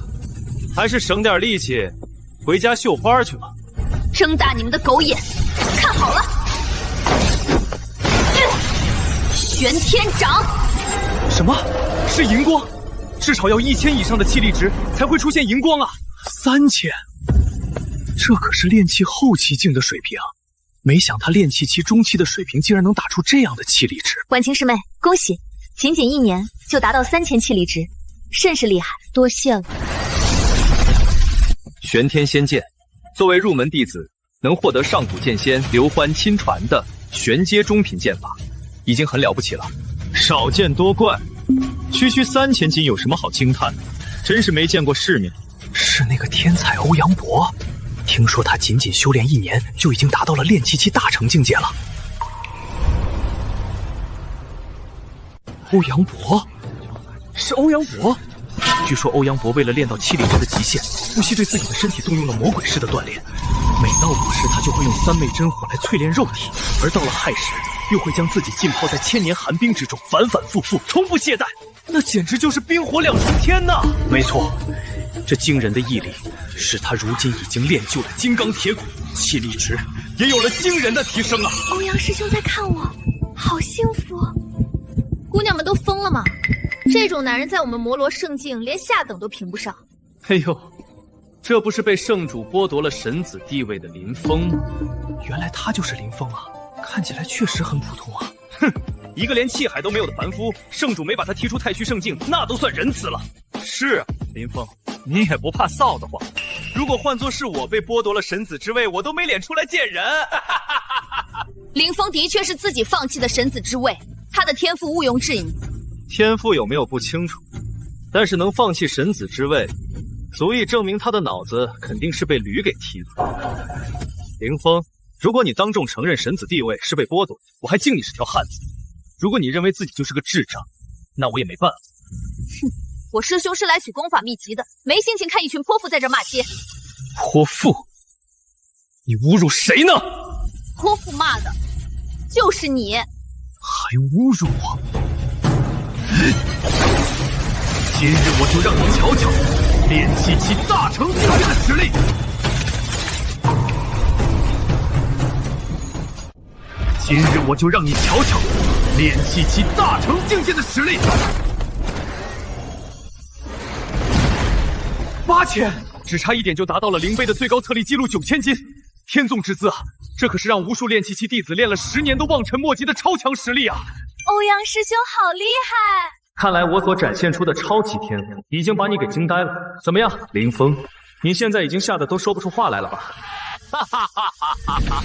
还是省点力气，回家绣花去吧。睁大你们的狗眼！看好了，玄天掌！什么？是荧光？至少要1000以上的气力值才会出现荧光啊！3000，这可是炼气后期境的水平，没想他炼气期中期的水平竟然能打出这样的气力值。婉晴师妹，恭喜，仅仅1年就达到3000气力值，甚是厉害，多谢了。玄天仙剑，作为入门弟子，能获得上古剑仙刘欢亲传的玄阶中品剑法，已经很了不起了。少见多怪，区区3000斤有什么好惊叹的？真是没见过世面。是那个天才欧阳博，听说他仅仅修炼1年，就已经达到了炼气期大成境界了。欧阳博，是欧阳博。据说欧阳博为了练到气力值的极限，不惜对自己的身体动用了魔鬼式的锻炼。每到午时，他就会用3昧真火来淬炼肉体，而到了亥时，又会将自己浸泡在1000年寒冰之中，反反复复，从不懈怠。那简直就是冰火两重天呐！没错，这惊人的毅力，使他如今已经练就了金刚铁骨，气力值也有了惊人的提升啊！欧阳师兄在看我，好幸福。姑娘们都疯了吗？这种男人在我们魔罗圣境连下等都评不上。哎呦，这不是被圣主剥夺了神子地位的林峰吗？原来他就是林峰啊，看起来确实很普通啊。哼，一个连气海都没有的凡夫，圣主没把他踢出太虚圣境，那都算仁慈了。是啊，林峰，你也不怕臊得慌？如果换作是我被剥夺了神子之位，我都没脸出来见人。林峰的确是自己放弃的神子之位，他的天赋毋庸置疑。天赋有没有不清楚，但是能放弃神子之位，足以证明他的脑子肯定是被驴给踢的。林峰，如果你当众承认神子地位是被剥夺，我还敬你是条汉子；如果你认为自己就是个智障，那我也没办法。哼，我师兄是来取功法秘籍的，没心情看一群泼妇在这骂街。泼妇？你侮辱谁呢？泼妇骂的就是你，还侮辱我！今日我就让你瞧瞧炼气期大成境界的实力。今日我就让你瞧瞧炼气期大成境界的实力。8000，只差1点就达到了灵杯的最高测力记录9000斤，天纵之姿啊！这可是让无数炼气期弟子练了10年都望尘莫及的超强实力啊！欧阳师兄好厉害！看来我所展现出的超级天赋已经把你给惊呆了。怎么样，林峰，你现在已经吓得都说不出话来了吧？哈哈哈哈哈！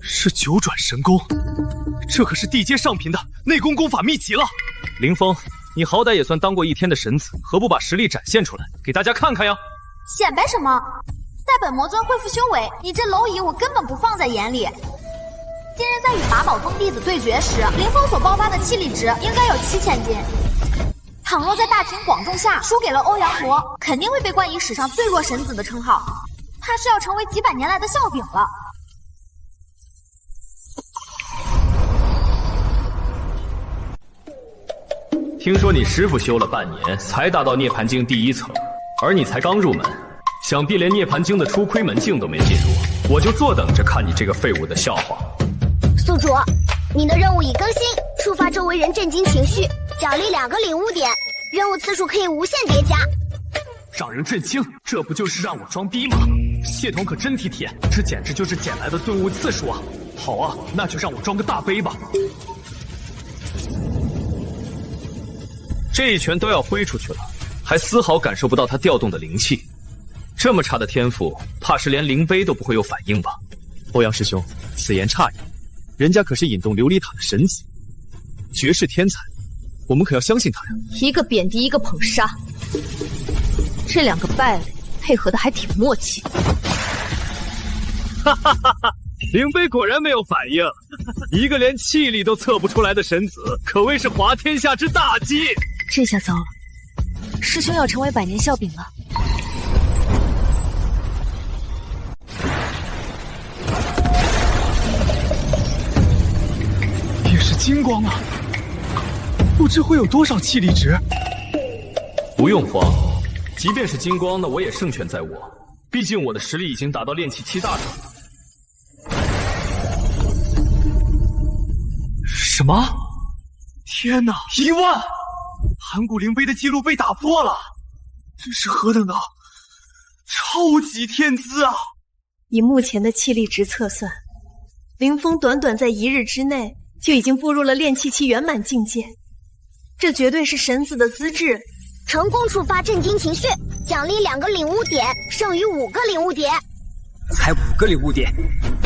是九转神功，这可是地阶上品的内功功法秘籍了。林峰，你好歹也算当过1天的神子，何不把实力展现出来，给大家看看呀？显摆什么？待本魔尊恢复修为，你这蝼蚁我根本不放在眼里。今日在与法宝宗弟子对决时，林峰所爆发的气力值应该有7000斤。倘若在大庭广众下输给了欧阳博，肯定会被冠以史上最弱神子的称号，怕是要成为几百年来的笑柄了。听说你师傅修了半年才达到涅槃境第1层，而你才刚入门，想必连涅槃境的出窥门境都没进入，我就坐等着看你这个废物的笑话。宿主，你的任务已更新，触发周围人震惊情绪，奖励2个领悟点，任务次数可以无限叠加。让人震惊，这不就是让我装逼吗？系统可真体贴，这简直就是捡来的顿悟次数啊！好啊，那就让我装个大杯吧。这一拳都要挥出去了，还丝毫感受不到他调动的灵气，这么差的天赋，怕是连灵杯都不会有反应吧？欧阳师兄，此言差矣，人家可是引动琉璃塔的神子，绝世天才，我们可要相信他呀！一个贬低，一个捧杀，这2个败类配合的还挺默契。哈哈哈哈！灵杯果然没有反应，一个连气力都测不出来的神子，可谓是滑天下之大稽。这下糟了，师兄要成为100年笑柄了。也是金光啊，不知会有多少气力值。不用慌，即便是金光，那我也胜券在握。毕竟我的实力已经达到炼气7大成。什么？天哪！1万！盘古灵碑的记录被打破了，这是何等的超级天资啊！以目前的气力值测算，林峰短短在1日之内就已经步入了炼气期圆满境界，这绝对是神子的资质。成功触发震惊情绪，奖励2个领悟点，剩余5个领悟点。才5个领悟点，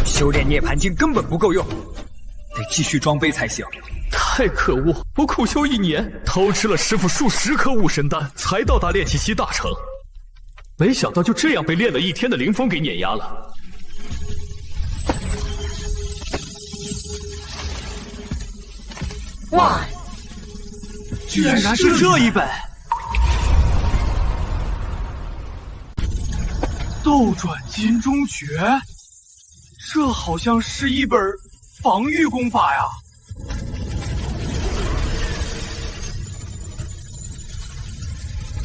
修炼涅槃经根本不够用，得继续装备才行。太可恶！我苦修1年，偷吃了师傅数10颗悟神丹，才到达炼气7大成。没想到就这样被练了1天的林峰给碾压了。哇！居然是这一本《斗转金中诀》，这好像是一本防御功法呀。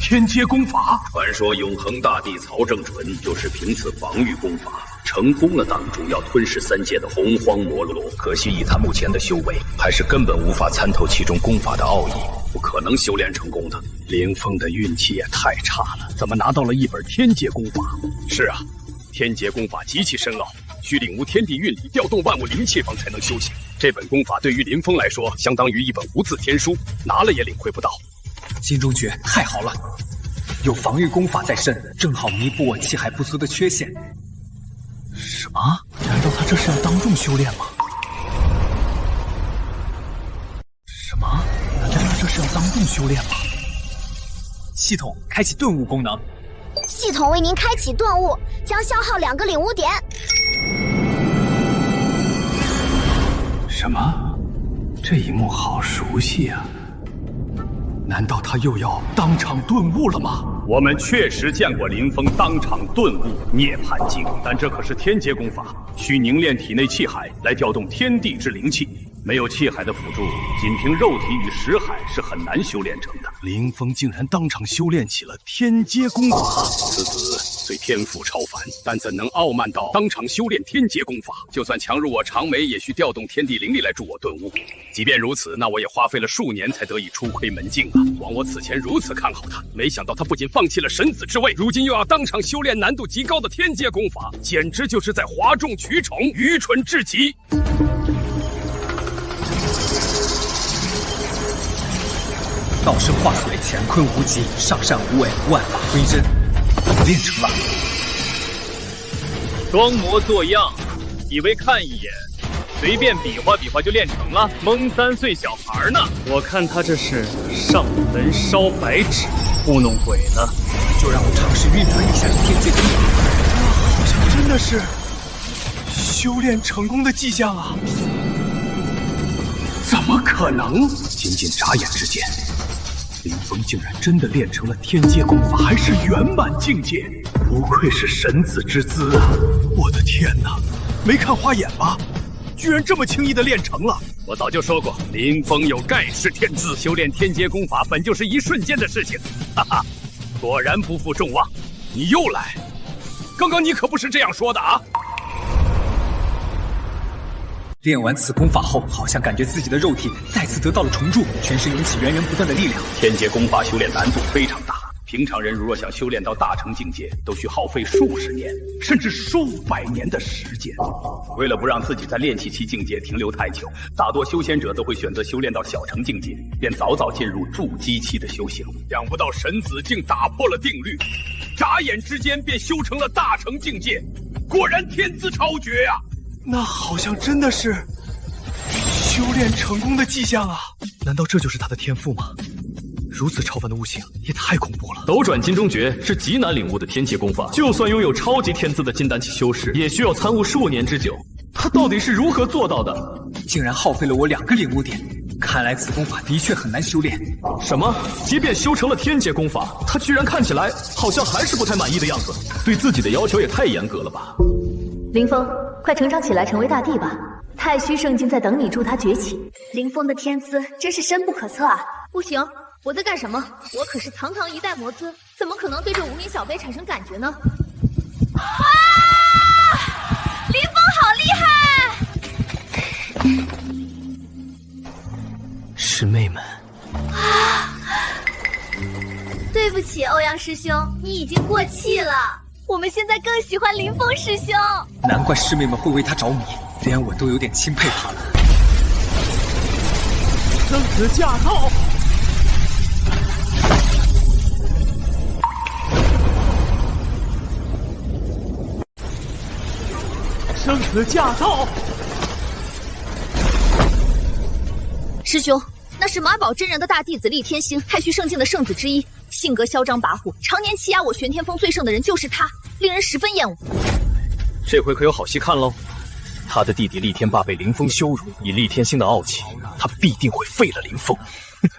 天阶功法，传说永恒大帝曹正纯就是凭此防御功法成功了挡住要吞噬3界的洪荒魔罗。可惜以他目前的修为，还是根本无法参透其中功法的奥义，不可能修炼成功的。林峰的运气也太差了，怎么拿到了一本天阶功法？是啊，天阶功法极其深奥，需领悟天地运理，调动万物灵气方才能修行。这本功法对于林峰来说，相当于一本无字天书，拿了也领会不到。金中诀太好了，有防御功法在身，正好弥补我气海不足的缺陷。什么？难道他这是要当众修炼吗？什么？难道他这是要当众修炼吗？系统开启顿悟功能。系统为您开启顿悟，将消耗2个领悟点。什么？这一幕好熟悉啊！难道他又要当场顿悟了吗？我们确实见过林峰当场顿悟涅槃经，但这可是天阶功法，需凝练体内气海来调动天地之灵气。没有气海的辅助，仅凭肉体与识海是很难修炼成的。林峰竟然当场修炼起了天阶功法，此子虽天赋超凡，但怎能傲慢到当场修炼天阶功法？就算强如我长眉，也需调动天地灵力来助我顿悟。即便如此，那我也花费了数年才得以初窥门径啊！枉我此前如此看好他，没想到他不仅放弃了神子之位，如今又要当场修炼难度极高的天阶功法，简直就是在哗众取宠，愚蠢至极。道生化髓，乾坤无极，上善无为，万法归真，练成了。装模作样，以为看一眼，随便比划比划就练成了？蒙3岁小孩呢？我看他这是上坟烧白纸，糊弄鬼呢。就让我尝试运转一下天阶功法。好像真的是修炼成功的迹象啊！怎么可能？仅仅眨眼之间，林峰竟然真的练成了天阶功法，还是圆满境界，不愧是神子之资啊！我的天哪，没看花眼吧？居然这么轻易的练成了！我早就说过，林峰有盖世天资，修炼天阶功法本就是一瞬间的事情。哈哈，果然不负众望，你又来！刚刚你可不是这样说的啊！练完此功法后，好像感觉自己的肉体再次得到了重铸，全身涌起源源不断的力量。天阶功法修炼难度非常大，平常人如若想修炼到大成境界，都需耗费数十年，甚至数百年的时间。为了不让自己在炼气期境界停留太久，大多修仙者都会选择修炼到小成境界，便早早进入筑基期的修行。想不到神子竟打破了定律，眨眼之间便修成了大成境界，果然天资超绝呀！那好像真的是修炼成功的迹象啊！难道这就是他的天赋吗？如此超凡的悟性也太恐怖了。斗转金中诀是极难领悟的天阶功法，就算拥有超级天资的金丹期修士，也需要参悟数年之久。他到底是如何做到的？竟然耗费了我2个领悟点，看来此功法的确很难修炼。什么？即便修成了天阶功法，他居然看起来好像还是不太满意的样子，对自己的要求也太严格了吧？林峰，快成长起来，成为大帝吧！太虚圣境在等你助他崛起。林峰的天资真是深不可测啊！不行，我在干什么？我可是堂堂一代魔尊，怎么可能对这无名小辈产生感觉呢？林峰好厉害！师妹们。对不起，欧阳师兄，你已经过气了。我们现在更喜欢林峰师兄。难怪师妹们会为他着迷，连我都有点钦佩他了。生死驾到！生死驾到！师兄，那是马宝真人的大弟子厉天星，太虚圣境的圣子之一，性格嚣张跋扈，常年欺压我玄天峰最盛的人就是他，令人十分厌恶。这回可有好戏看喽！他的弟弟厉天霸被林峰羞辱，以厉天星的傲气，他必定会废了林峰。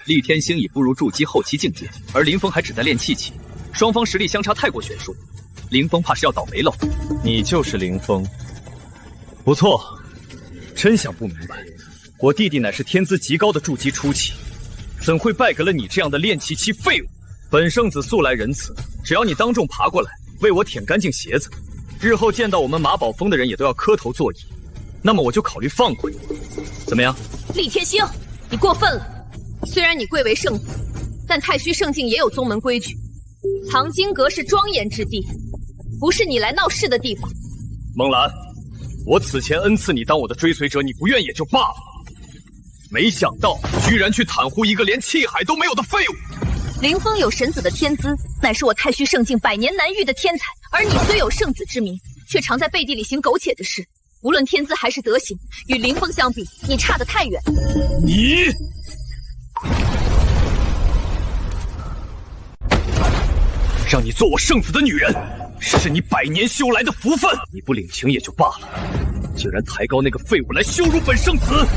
厉天星已步入筑基后期境界，而林峰还只在练气期，双方实力相差太过悬殊，林峰怕是要倒霉喽。你就是林峰，不错，真想不明白，我弟弟乃是天资极高的筑基初期，怎会败给了你这样的练气期废物？本圣子素来仁慈，只要你当众爬过来为我舔干净鞋子，日后见到我们马宝峰的人也都要磕头作揖，那么我就考虑放过你，怎么样？厉天星，你过分了。虽然你贵为圣子，但太虚圣境也有宗门规矩，藏经阁是庄严之地，不是你来闹事的地方。孟兰，我此前恩赐你当我的追随者，你不愿也就罢了，没想到居然去袒护一个连气海都没有的废物。林峰有神子的天资，乃是我太虚圣境百年难遇的天才，而你虽有圣子之名，却常在背地里行苟且之事。无论天资还是德行，与林峰相比，你差得太远。你让你做我圣子的女人，是你百年修来的福分。你不领情也就罢了，竟然抬高那个废物来羞辱本圣子！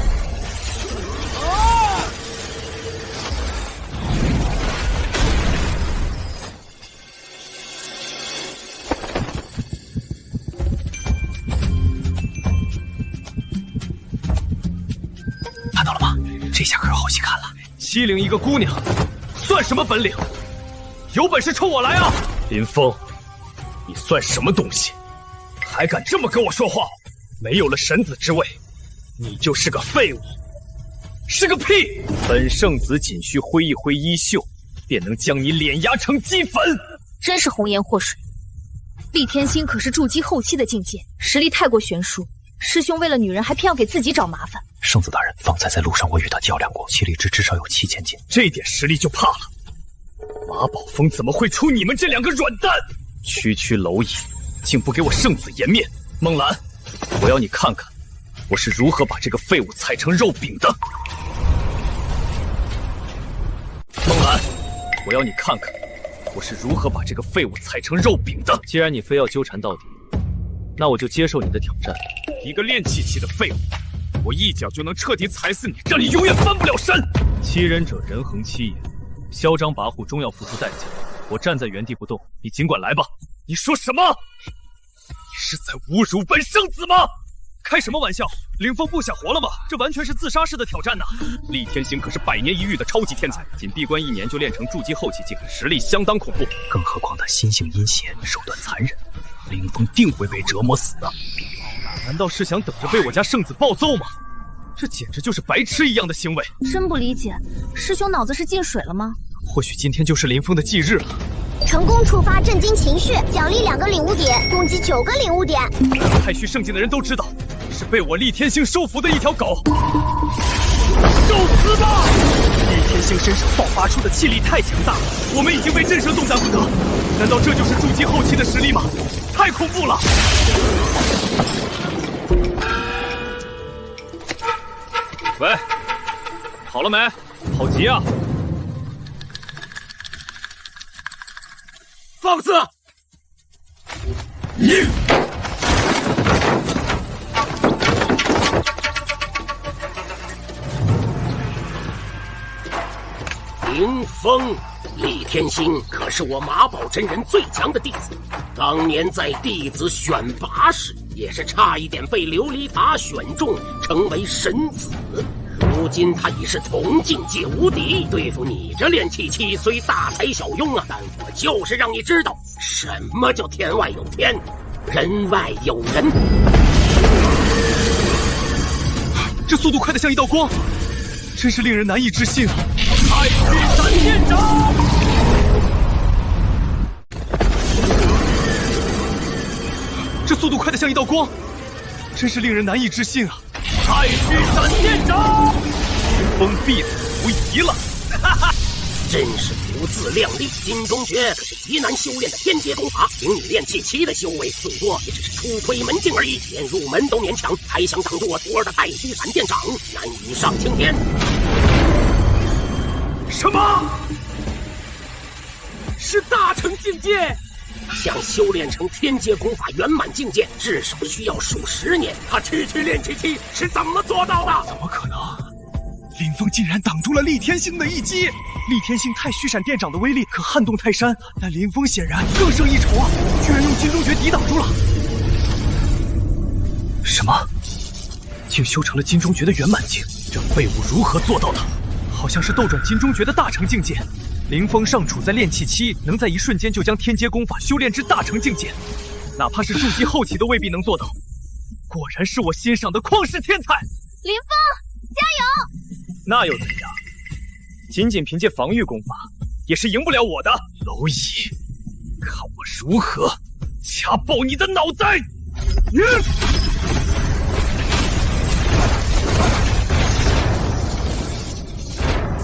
看到了吗？这下可有好戏看了。欺凌一个姑娘，算什么本领？有本事冲我来啊！林峰，你算什么东西？还敢这么跟我说话？没有了神子之位，你就是个废物，是个屁！本圣子仅需挥一挥衣袖，便能将你碾压成齑粉。真是红颜祸水。厉天星可是筑基后期的境界，实力太过悬殊。师兄为了女人，还偏要给自己找麻烦。圣子大人，方才在路上我与他较量过，其力值至少有7000斤，这点实力就怕了。马宝峰怎么会出你们这两个软蛋？区区蝼蚁，竟不给我圣子颜面！孟兰，我要你看看，我是如何把这个废物踩成肉饼的！孟兰，我要你看看，我是如何把这个废物踩成肉饼的！既然你非要纠缠到底，那我就接受你的挑战。一个练气期的废物，我一脚就能彻底踩死你，让你永远翻不了身！欺人者人恒欺也。嚣张跋扈终要付出代价，我站在原地不动，你尽管来吧。你说什么？你是在侮辱本圣子吗？开什么玩笑！林峰不想活了吗？这完全是自杀式的挑战呐！厉天行可是百年一遇的超级天才，仅闭关1年就练成筑基后期境，实力相当恐怖。更何况他心性阴险，手段残忍，林峰定会被折磨死的。难道是想等着被我家圣子暴揍吗？这简直就是白痴一样的行为！真不理解，师兄脑子是进水了吗？或许今天就是林峰的忌日了。成功触发震惊情绪，奖励2个领悟点，共计9个领悟点。太虚圣境的人都知道，是被我厉天星收服的一条狗。受死吧！厉天星身上爆发出的气力太强大了，我们已经被震慑动弹不得。难道这就是筑基后期的实力吗？太恐怖了！喂，好了没？好急啊！放肆！林峰，厉天星可是我马宝真人最强的弟子，当年在弟子选拔时，也是差一点被琉璃塔选中，成为神子。如今他已是同境界无敌，对付你这练气期虽大材小用啊，但我就是让你知道什么叫天外有天，人外有人。这速度快得像一道光，真是令人难以置信啊！太虚闪电掌！这速度快得像一道光，真是令人难以置信啊！太虚闪电掌！林峰必死无疑了！哈哈。真是不自量力！金钟诀可是极难修炼的天阶功法，凭你炼气期的修为，最多也只是初窥门径而已，连入门都勉强，还想挡住我徒儿的太虚闪电掌，难以上青天！什么？是大成境界？想修炼成天阶功法圆满境界，至少需要数10年。他区区炼气期是怎么做到的？怎么可能？林峰竟然挡住了厉天星的一击！厉天星太虚闪电掌的威力可撼动泰山，但林峰显然更胜一筹啊！居然用金钟诀抵挡住了。什么？竟修成了金钟诀的圆满境？这废物如何做到的？好像是斗转金钟诀的大成境界。林峰尚处在炼气期，能在一瞬间就将天阶功法修炼至大成境界，哪怕是筑基后期都未必能做到。果然是我欣赏的旷世天才！林峰，加油！那又怎样？仅仅凭借防御功法，也是赢不了我的。蝼蚁，看我如何掐爆你的脑袋！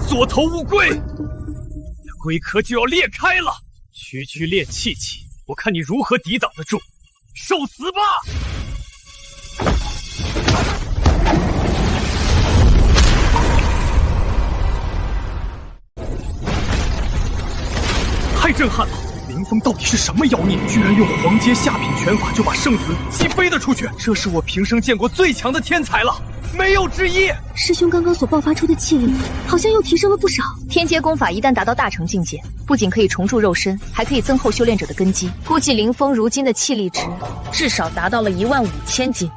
缩头乌龟，你的龟壳就要裂开了！区区炼气期，我看你如何抵挡得住！受死吧！太震撼了！林峰到底是什么妖孽？居然用黄阶下品拳法就把圣子击飞了出去！这是我平生见过最强的天才了，没有之一！师兄刚刚所爆发出的气力，好像又提升了不少。天阶功法一旦达到大成境界，不仅可以重铸肉身，还可以增厚修炼者的根基。估计林峰如今的气力值至少达到了15000斤。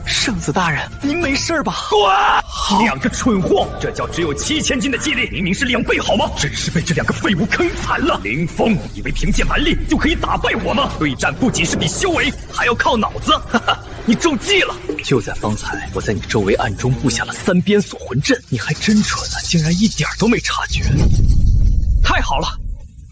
圣子大人，您没事吧？滚！两个蠢货，这叫只有7000斤的气力，明明是2倍好吗？真是被这两个废物坑惨了！林峰，以为凭借蛮力就可以打败我吗？对战不仅是比修为，还要靠脑子！哈哈，你中计了！就在方才，我在你周围暗中布下了3边锁魂阵，你还真蠢啊，竟然一点都没察觉。太好了！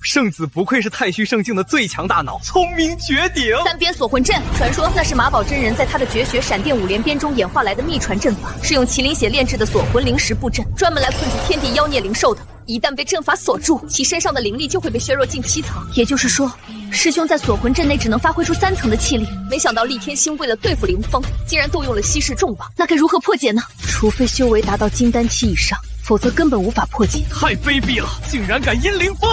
圣子不愧是太虚圣境的最强大脑，聪明绝顶！3边锁魂阵，传说那是马宝真人在他的绝学闪电5连鞭中演化来的秘传阵法，是用麒麟血炼制的锁魂灵石布阵，专门来困住天地妖孽灵兽的。一旦被阵法锁住，其身上的灵力就会被削弱近7层。也就是说，师兄在锁魂阵内只能发挥出3层的气力。没想到厉天星为了对付林峰，竟然动用了稀世重宝，那该如何破解呢？除非修为达到金丹期以上，否则根本无法破解。太卑鄙了，竟然敢阴林峰！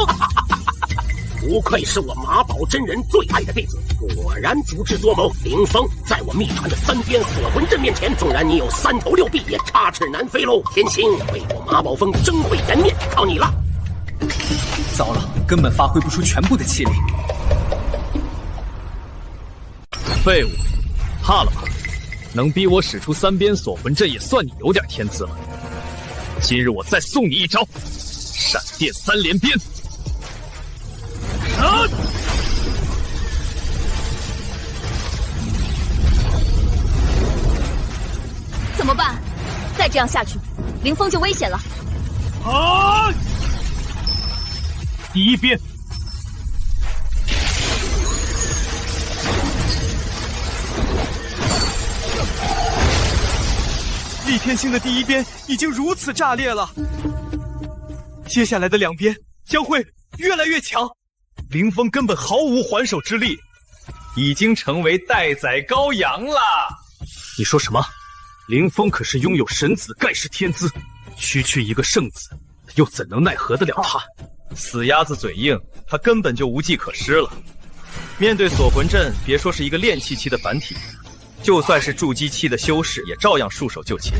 不愧是我马宝真人最爱的弟子，果然足智多谋。林峰，在我秘传的3边锁魂阵面前，纵然你有3头6臂，也插翅难飞喽！天星，为我马宝峰争回颜面，靠你了！糟了，根本发挥不出全部的气力。废物，怕了吧？能逼我使出3边锁魂阵，也算你有点天资了。今日我再送你一招，闪电3连鞭！啊！怎么办？再这样下去，林峰就危险了。啊！第一鞭，厉天星的第一鞭已经如此炸裂了，接下来的2鞭将会越来越强。林峰根本毫无还手之力，已经成为待宰羔羊了。你说什么？林峰可是拥有神子盖世天资，区区一个圣子，又怎能奈何得了他？死鸭子嘴硬，他根本就无计可施了。面对锁魂阵，别说是一个炼气期的凡体，就算是筑基期的修士，也照样束手就擒。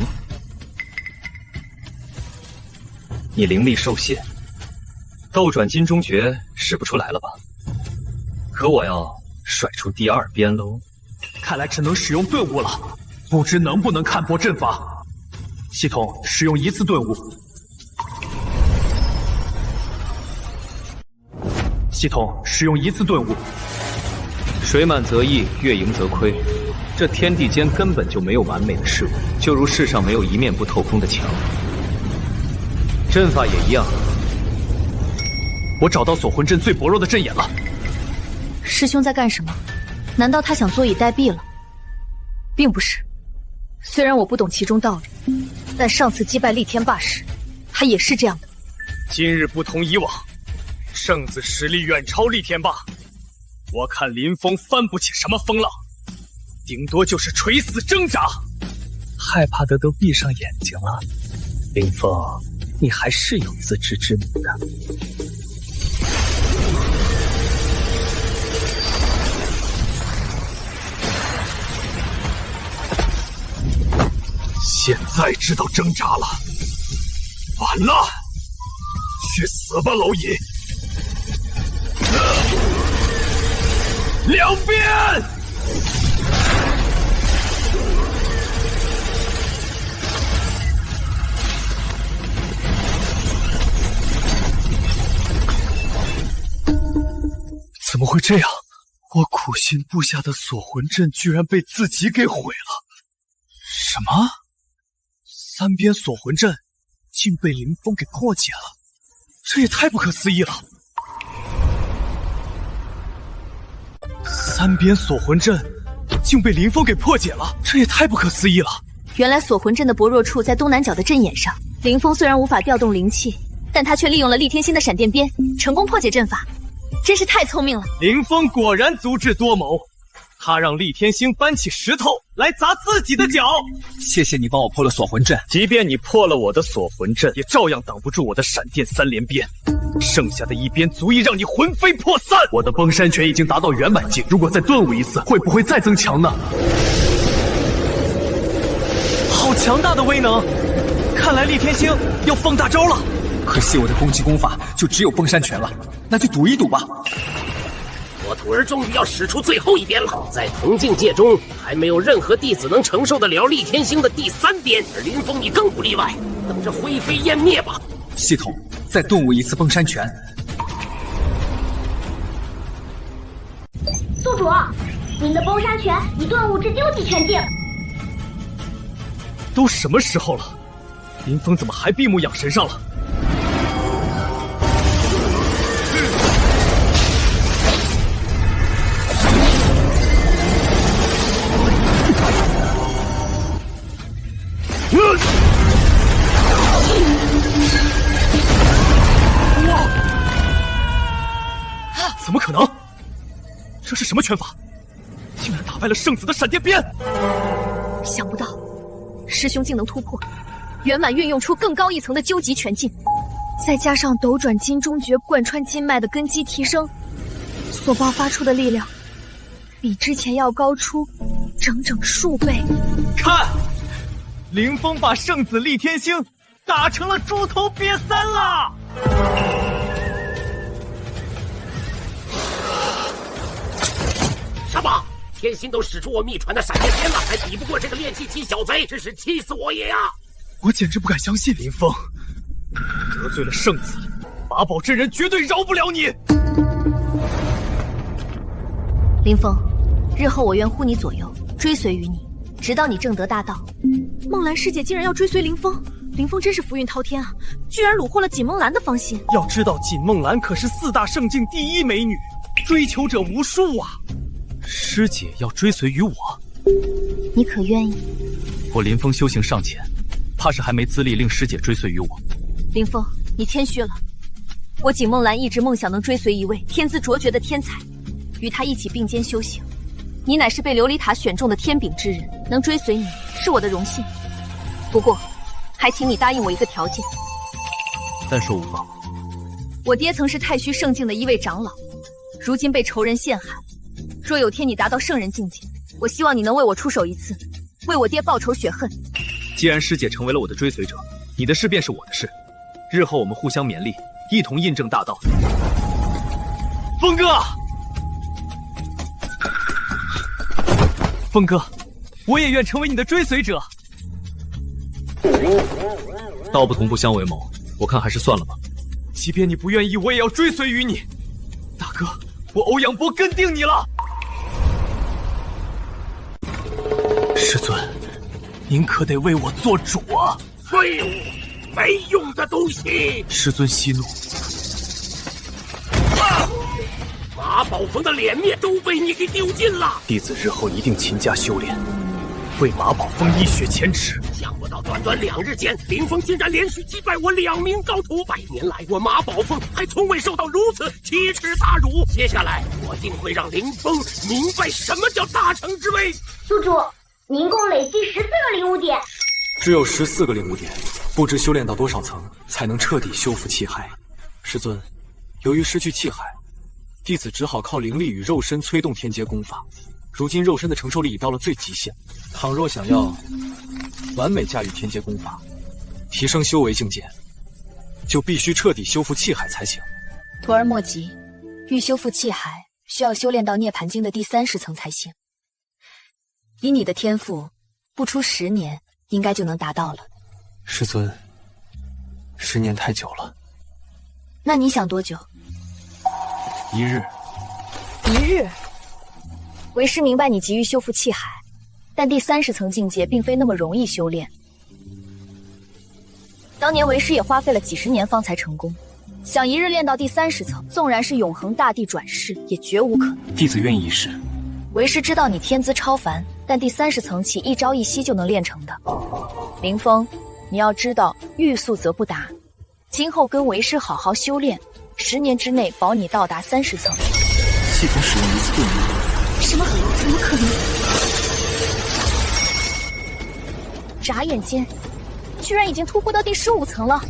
你灵力受限，斗转金钟诀使不出来了吧？可我要甩出第2鞭喽，看来只能使用顿悟了，不知能不能看破阵法。系统使用1次顿悟。系统使用1次顿悟。水满则溢，月盈则亏。这天地间根本就没有完美的事物，就如世上没有一面不透风的墙。阵法也一样。我找到锁魂阵最薄弱的阵眼了。师兄在干什么？难道他想坐以待毙了？并不是。虽然我不懂其中道理，但上次击败厉天霸时，他也是这样的。今日不同以往，圣子实力远超厉天霸。我看林峰翻不起什么风浪，顶多就是垂死挣扎。害怕的都闭上眼睛了。林峰，你还是有自知之明的。现在知道挣扎了，完了，去死吧，蝼蚁！两边！怎么会这样？我苦心布下的锁魂阵居然被自己给毁了！什么？3边锁魂阵竟被林峰给破解了，这也太不可思议了！3边锁魂阵竟被林峰给破解了，这也太不可思议了！原来锁魂阵的薄弱处在东南角的阵眼上。林峰虽然无法调动灵气，但他却利用了厉天星的闪电鞭，成功破解阵法，真是太聪明了。林峰果然足智多谋。他让厉天星搬起石头来砸自己的脚。谢谢你帮我破了锁魂阵，即便你破了我的锁魂阵，也照样挡不住我的闪电3连鞭。剩下的1鞭足以让你魂飞魄散。我的崩山拳已经达到圆满境，如果再顿悟一次，会不会再增强呢？好强大的威能！看来厉天星要放大招了。可惜我的攻击功法就只有崩山拳了，那就赌一赌吧。我徒儿终于要使出最后一鞭了，在同境界中，还没有任何弟子能承受得了厉天星的第3鞭，而林峰你更不例外，等着灰飞烟灭吧。系统，再顿悟一次崩山拳。宿主，您的崩山拳已顿悟至究极拳境。都什么时候了，林峰怎么还闭目养神上了？怎么可能？这是什么拳法？竟然打败了圣子的闪电鞭！想不到，师兄竟能突破，圆满运用出更高一层的究极拳境，再加上斗转金中诀贯穿筋脉的根基提升，所爆发出的力量，比之前要高出整整数倍。看，林峰把圣子厉天星打成了猪头瘪三了！什么？天心都使出我秘传的闪电鞭了，还比不过这个炼气期小贼，真是气死我也呀！我简直不敢相信，林峰得罪了圣子，法宝真人绝对饶不了你。林峰，日后我愿护你左右，追随于你，直到你正得大道。梦兰师姐竟然要追随林峰，林峰真是福运滔天啊！居然虏获了锦梦兰的芳心。要知道，锦梦兰可是4大圣境第1美女，追求者无数啊！师姐要追随于我，你可愿意？我林峰修行尚浅，怕是还没资历令师姐追随于我。林峰，你谦虚了。我锦梦兰一直梦想能追随一位天资卓绝的天才，与他一起并肩修行。你乃是被琉璃塔选中的天柄之人，能追随你是我的荣幸。不过，还请你答应我一个条件。但说无妨。我爹曾是太虚圣境的一位长老，如今被仇人陷害。若有天你达到圣人境界，我希望你能为我出手一次，为我爹报仇雪恨。既然师姐成为了我的追随者，你的事便是我的事。日后我们互相勉励，一同印证大道。峰哥，峰哥，我也愿成为你的追随者。道不同不相为谋，我看还是算了吧。即便你不愿意，我也要追随于你。大哥，我欧阳波跟定你了。师尊，您可得为我做主啊！废物，没用的东西！师尊息怒。马宝峰的脸面都被你给丢尽了。弟子日后一定勤加修炼，为马宝峰一雪前耻。想不到短短2日间，林峰竟然连续击败我2名高徒。100年来，我马宝峰还从未受到如此奇耻大辱。接下来，我定会让林峰明白什么叫大成之威。宿主，您共累积14个领悟点。只有14个领悟点，不知修炼到多少层才能彻底修复气海。师尊，由于失去气海，弟子只好靠灵力与肉身催动天阶功法。如今肉身的承受力已到了最极限，倘若想要完美驾驭天阶功法，提升修为境界，就必须彻底修复气海才行。徒儿莫急，欲修复气海，需要修炼到涅槃经的第30层才行。以你的天赋，不出10年，应该就能达到了。师尊，10年太久了。那你想多久？1日。1日？为师明白你急于修复气海，但第30层境界并非那么容易修炼。当年为师也花费了几10年方才成功，想1日练到第30层，纵然是永恒大帝转世，也绝无可能。弟子愿意一试。为师知道你天资超凡，但第30层岂一朝一夕就能练成的？林峰，你要知道，欲速则不达。今后跟为师好好修炼，10年之内保你到达30层。系统使用一次顿悟。什么？怎么可能？眨眼间，居然已经突破到第15层了。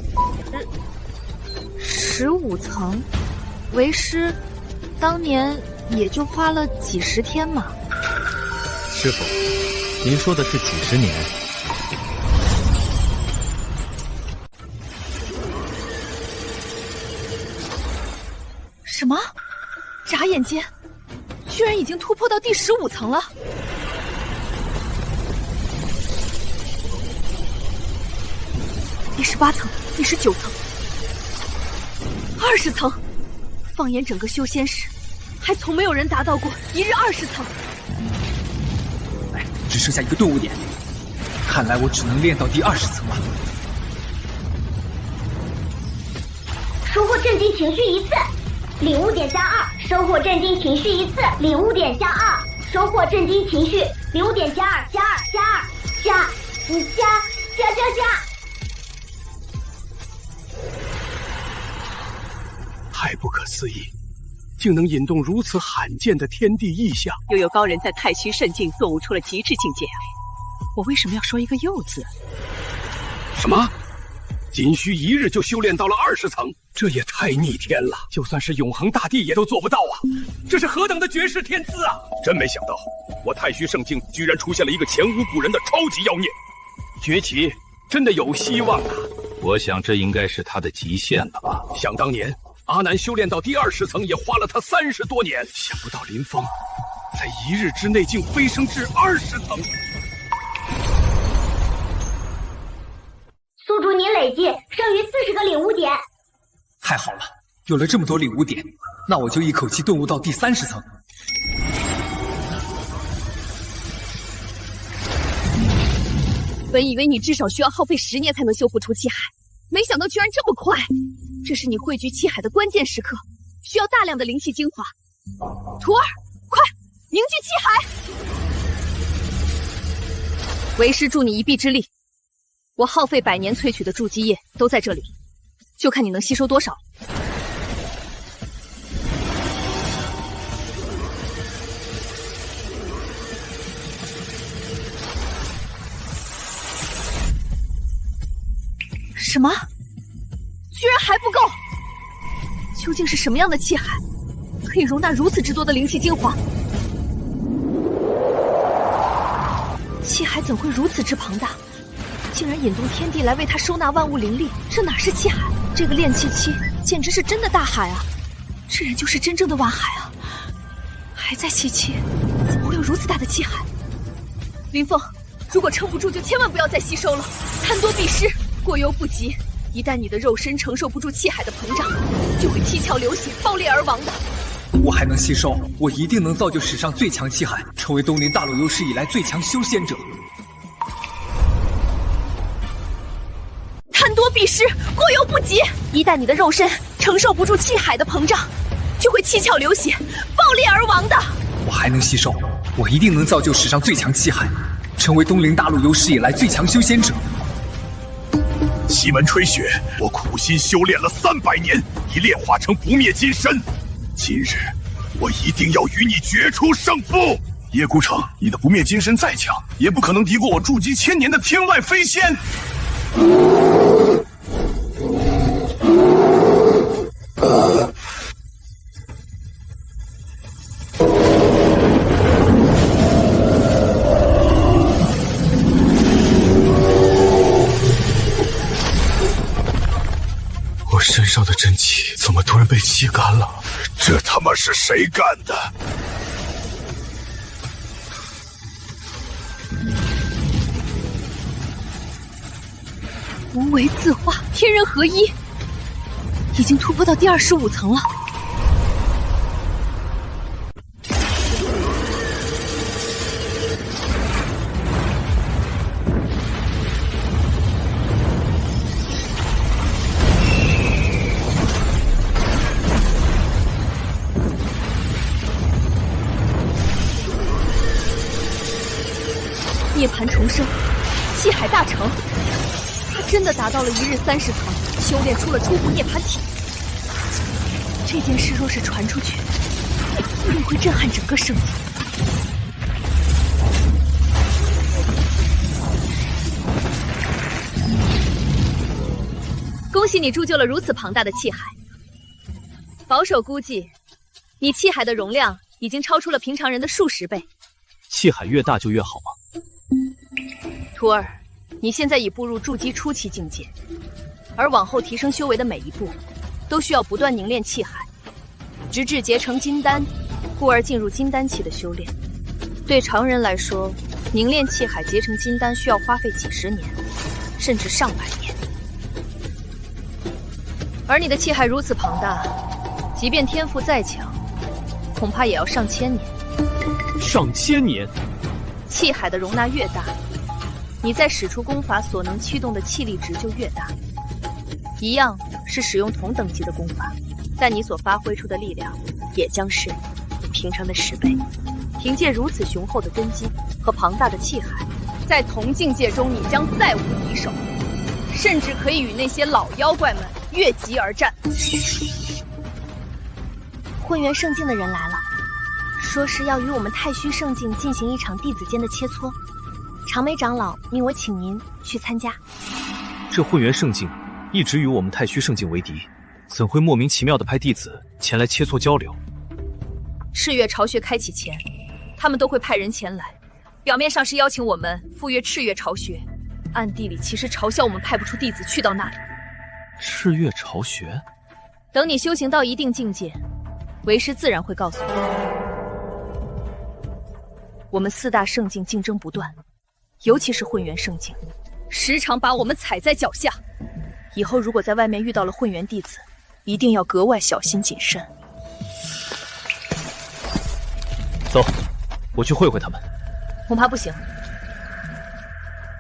15层，为师当年也就花了几10天嘛。师傅，您说的是几10年？什么？眨眼间，居然已经突破到第15层了。第18层、第19层、20层，放眼整个修仙史，还从没有人达到过1日20层。只剩下一个顿悟点，看来我只能练到第20层了。收获镇定情绪1次，领悟点加2；收获镇定情绪1次，领悟点加2；收获镇定情绪，领悟点加2，加2，加2，加。太不可思议，竟能引动如此罕见的天地异象。又有高人在太虚圣境顿悟出了极致境界啊！我为什么要说一个又字？什么？仅需1日就修炼到了20层，这也太逆天了！就算是永恒大帝也都做不到啊！这是何等的绝世天资啊！真没想到，我太虚圣境居然出现了一个前无古人的超级妖孽，崛起真的有希望啊！我想这应该是他的极限了吧？想当年，阿南修炼到第20层也花了他30多年，想不到林峰在1日之内竟飞升至20层。宿主，你累计剩余40个领悟点。太好了，有了这么多领悟点，那我就一口气顿悟到第30层。本以为你至少需要耗费10年才能修复出气海，没想到居然这么快。这是你汇聚气海的关键时刻，需要大量的灵气精华。徒儿，快凝聚气海！为师助你一臂之力。我耗费100年萃取的筑基液都在这里，就看你能吸收多少。什么？居然还不够！究竟是什么样的气海，可以容纳如此之多的灵气精华？气海怎会如此之庞大？竟然引动天地来为他收纳万物灵力，这哪是气海？这个炼气期简直是真的大海啊！这人就是真正的万海啊！还在吸气，怎么会有如此大的气海？林凤，如果撑不住，就千万不要再吸收了，贪多必失，过犹不及。一旦你的肉身承受不住气海的膨胀，就会七窍流血，爆裂而亡的。我还能吸收，我一定能造就史上最强气海，成为东林大陆有史以来最强修仙者。贪多必失，过犹不及。一旦你的肉身承受不住气海的膨胀，就会七窍流血，爆裂而亡的。我还能吸收，我一定能造就史上最强气海，成为东陵大陆有史以来最强修仙者。西门吹雪，我苦心修炼了300年，已炼化成不灭金身。今日，我一定要与你决出胜负。叶孤城，你的不灭金身再强，也不可能敌过我筑基1000年的天外飞仙。我身上的真气怎么突然被吸干了？这他妈是谁干的？无为自化，天人合一，已经突破到第25层了。涅槃重生，气海大成。他真的达到了1日30层，修炼出了初步涅槃体。这件事若是传出去，一定会震撼整个圣地。恭喜你铸就了如此庞大的气海。保守估计，你气海的容量已经超出了平常人的数10倍。气海越大就越好吗？徒儿，你现在已步入筑基初期境界，而往后提升修为的每一步，都需要不断凝练气海，直至结成金丹，故而进入金丹期的修炼。对常人来说，凝练气海结成金丹需要花费几十年，甚至上百年。而你的气海如此庞大，即便天赋再强，恐怕也要上千年。上千年？气海的容纳越大，你在使出功法所能驱动的气力值就越大。一样是使用同等级的功法，但你所发挥出的力量也将是平常的10倍。凭借如此雄厚的根基和庞大的气海，在同境界中你将再无敌手，甚至可以与那些老妖怪们越级而战。混元圣境的人来了，说是要与我们太虚圣境进行一场弟子间的切磋。长眉长老命我请您去参加。这混元圣境一直与我们太虚圣境为敌，怎会莫名其妙地派弟子前来切磋交流？赤月巢穴开启前，他们都会派人前来，表面上是邀请我们赴约赤月巢穴，暗地里其实嘲笑我们派不出弟子去到那里。赤月巢穴？等你修行到一定境界，为师自然会告诉你。我们4大圣境竞争不断，尤其是混元圣境，时常把我们踩在脚下。以后如果在外面遇到了混元弟子，一定要格外小心谨慎。走，我去会会他们。恐怕不行。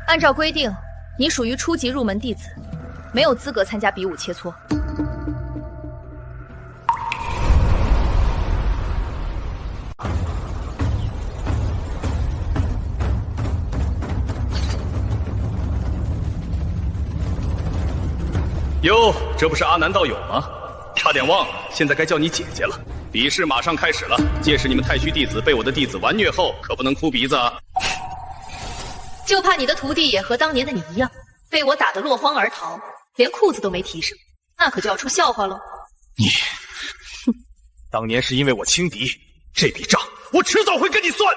按照规定，你属于初级入门弟子，没有资格参加比武切磋。哟，这不是阿南道友吗？差点忘了，现在该叫你姐姐了。比试马上开始了，届时你们太虚弟子被我的弟子完虐后，可不能哭鼻子啊！就怕你的徒弟也和当年的你一样，被我打得落荒而逃，连裤子都没提上，那可就要出笑话喽。你，当年是因为我轻敌，这笔账我迟早会跟你算。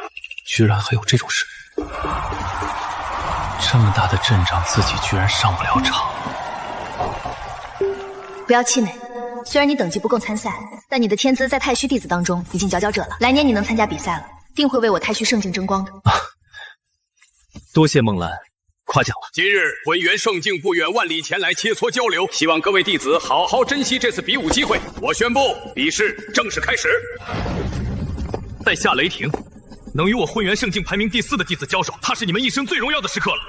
居然还有这种事！这么大的阵仗，自己居然上不了场。不要气馁，虽然你等级不够参赛，但你的天资在太虚弟子当中已经佼佼者了。来年你能参加比赛了，定会为我太虚圣境争光的。多谢梦兰，夸奖了。今日混元圣境不远万里前来切磋交流，希望各位弟子好好珍惜这次比武机会。我宣布，比试正式开始。在下雷霆，能与我混元圣境排名第4的弟子交手，他是你们一生最荣耀的时刻了。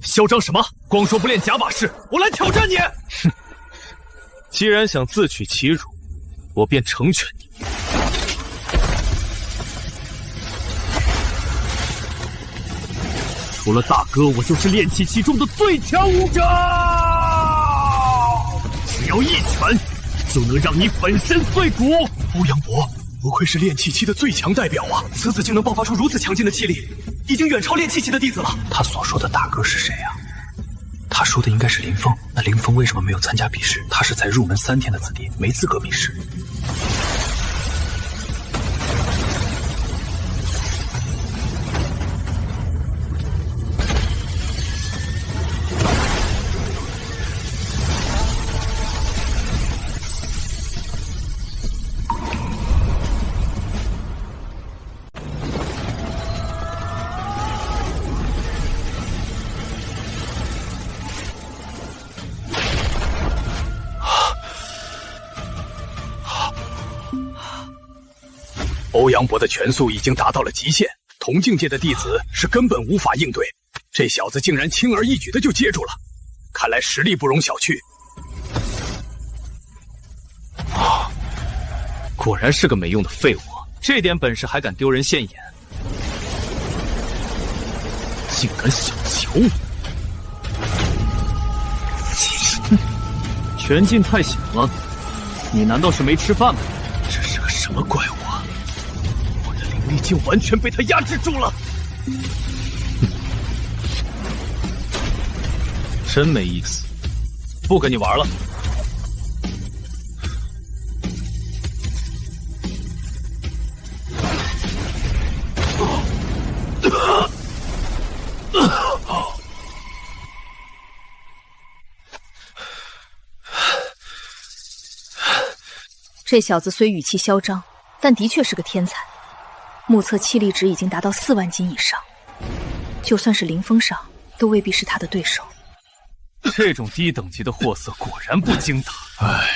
嚣张什么？光说不练假把式，我来挑战你！哼！既然想自取其辱，我便成全你。除了大哥，我就是炼气期中的最强武者。只要一拳，就能让你粉身碎骨。欧阳博，不愧是炼气期的最强代表啊！此子竟能爆发出如此强劲的气力，已经远超炼气期的弟子了。他所说的大哥是谁啊？他说的应该是林峰。那林峰为什么没有参加比试？他是才入门3天的子弟，没资格比试。欧阳博的拳速已经达到了极限，同境界的弟子是根本无法应对。这小子竟然轻而易举的就接住了，看来实力不容小觑。果然是个没用的废物，这点本事还敢丢人现眼，竟敢小瞧我！拳劲太小了，你难道是没吃饭吗？这是个什么怪物啊！我的灵力竟完全被他压制住了，真没意思，不跟你玩了。这小子虽语气嚣张，但的确是个天才。目测气力值已经达到4万斤以上，就算是林峰上，都未必是他的对手。这种低等级的货色果然不经打。唉，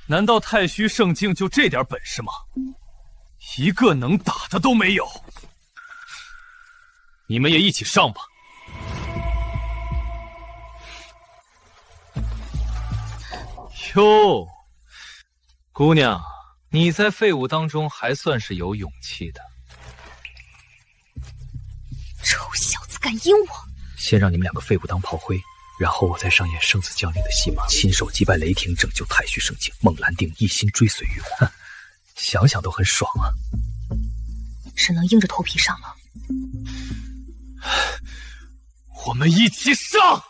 难道太虚圣境就这点本事吗？一个能打的都没有。你们也一起上吧。哟，姑娘，你在废物当中还算是有勇气的。臭小子敢阴我！先让你们2个废物当炮灰，然后我再上演生死将令的戏码，亲手击败雷霆，拯救太虚圣境，孟兰定一心追随于我，想想都很爽啊！只能硬着头皮上了。我们一起上！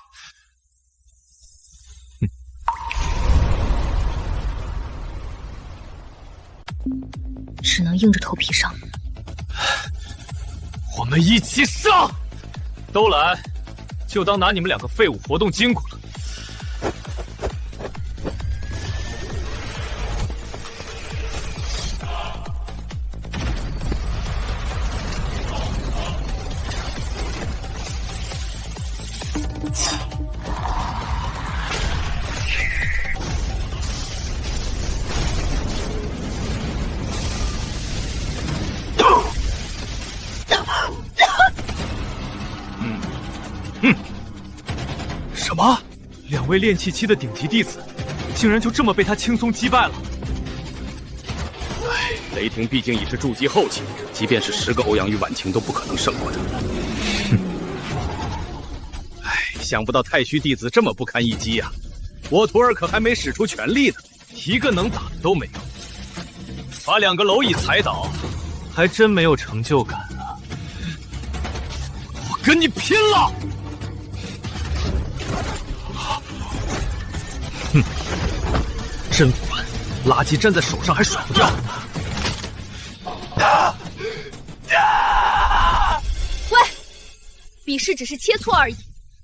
只能硬着头皮上。我们一起上！都来，就当拿你们2个废物活动筋骨了。什么？2位炼气期的顶级弟子，竟然就这么被他轻松击败了？唉，雷霆毕竟已是筑基后期，即便是10个欧阳与婉晴都不可能胜过他。唉，想不到太虚弟子这么不堪一击啊！我徒儿可还没使出全力呢，一个能打的都没有，把2个蝼蚁踩倒，还真没有成就感啊！我跟你拼了！哼，真烦，垃圾粘在手上还甩不掉。喂，比试只是切磋而已，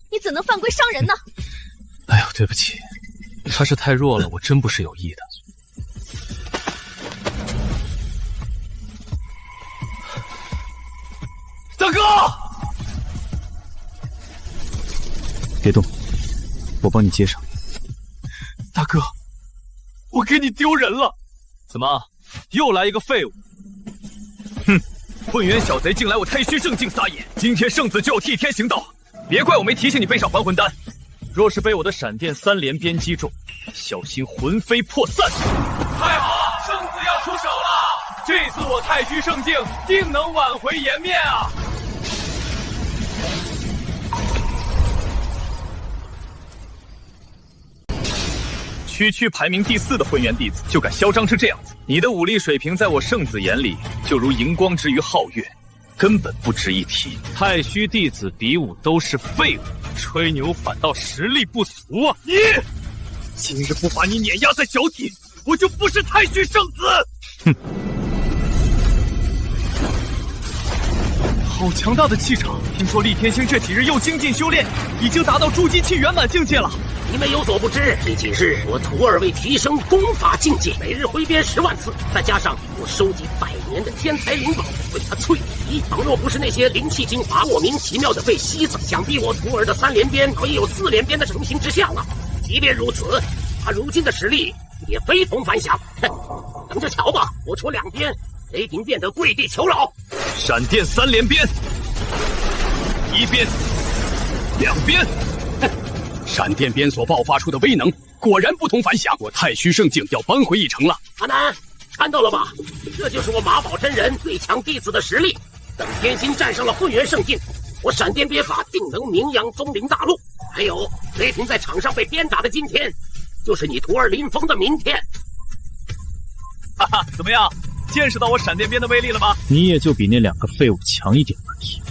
你怎能犯规伤人呢？哎呦，对不起，他是太弱了，我真不是有意的。大哥，别动，我帮你接上。大哥，我给你丢人了！怎么，又来一个废物？哼，混元小贼竟来我太虚圣境撒野，今天圣子就要替天行道，别怪我没提醒你背上还魂丹。若是被我的闪电3连鞭击中，小心魂飞魄散。太好了，圣子要出手了！这次我太虚圣境定能挽回颜面啊！区排名第4的混元弟子就敢嚣张成这样子，你的武力水平在我圣子眼里就如荧光之于皓月，根本不值一提。太虚弟子比武都是废物，吹牛反倒实力不俗啊！你今日不把你碾压在脚底，我就不是太虚圣子！哼，好强大的气场！听说厉天星这几日又精进修炼，已经达到筑基期圆满境界了。你们有所不知，这几日我徒儿为提升功法境界，每日挥鞭10万次，再加上我收集100年的天才灵宝，为他淬体。倘若不是那些灵气精华莫名其妙的被吸走，想必我徒儿的3连鞭早已有4连鞭的成型之象了。即便如此，他如今的实力也非同凡响。哼，等着瞧吧，我出2鞭，雷霆变得跪地求饶。闪电3连鞭，1鞭，2鞭。闪电鞭所爆发出的威能果然不同凡响，我太虚圣境要扳回一城了。阿南，看到了吧？这就是我马宝真人最强弟子的实力。等天星战胜了混元圣境，我闪电鞭法定能名扬东陵大陆。还有雷霆在场上被鞭打的今天，就是你徒儿林峰的明天。哈哈，怎么样？见识到我闪电鞭的威力了吗？你也就比那2个废物强一点而已。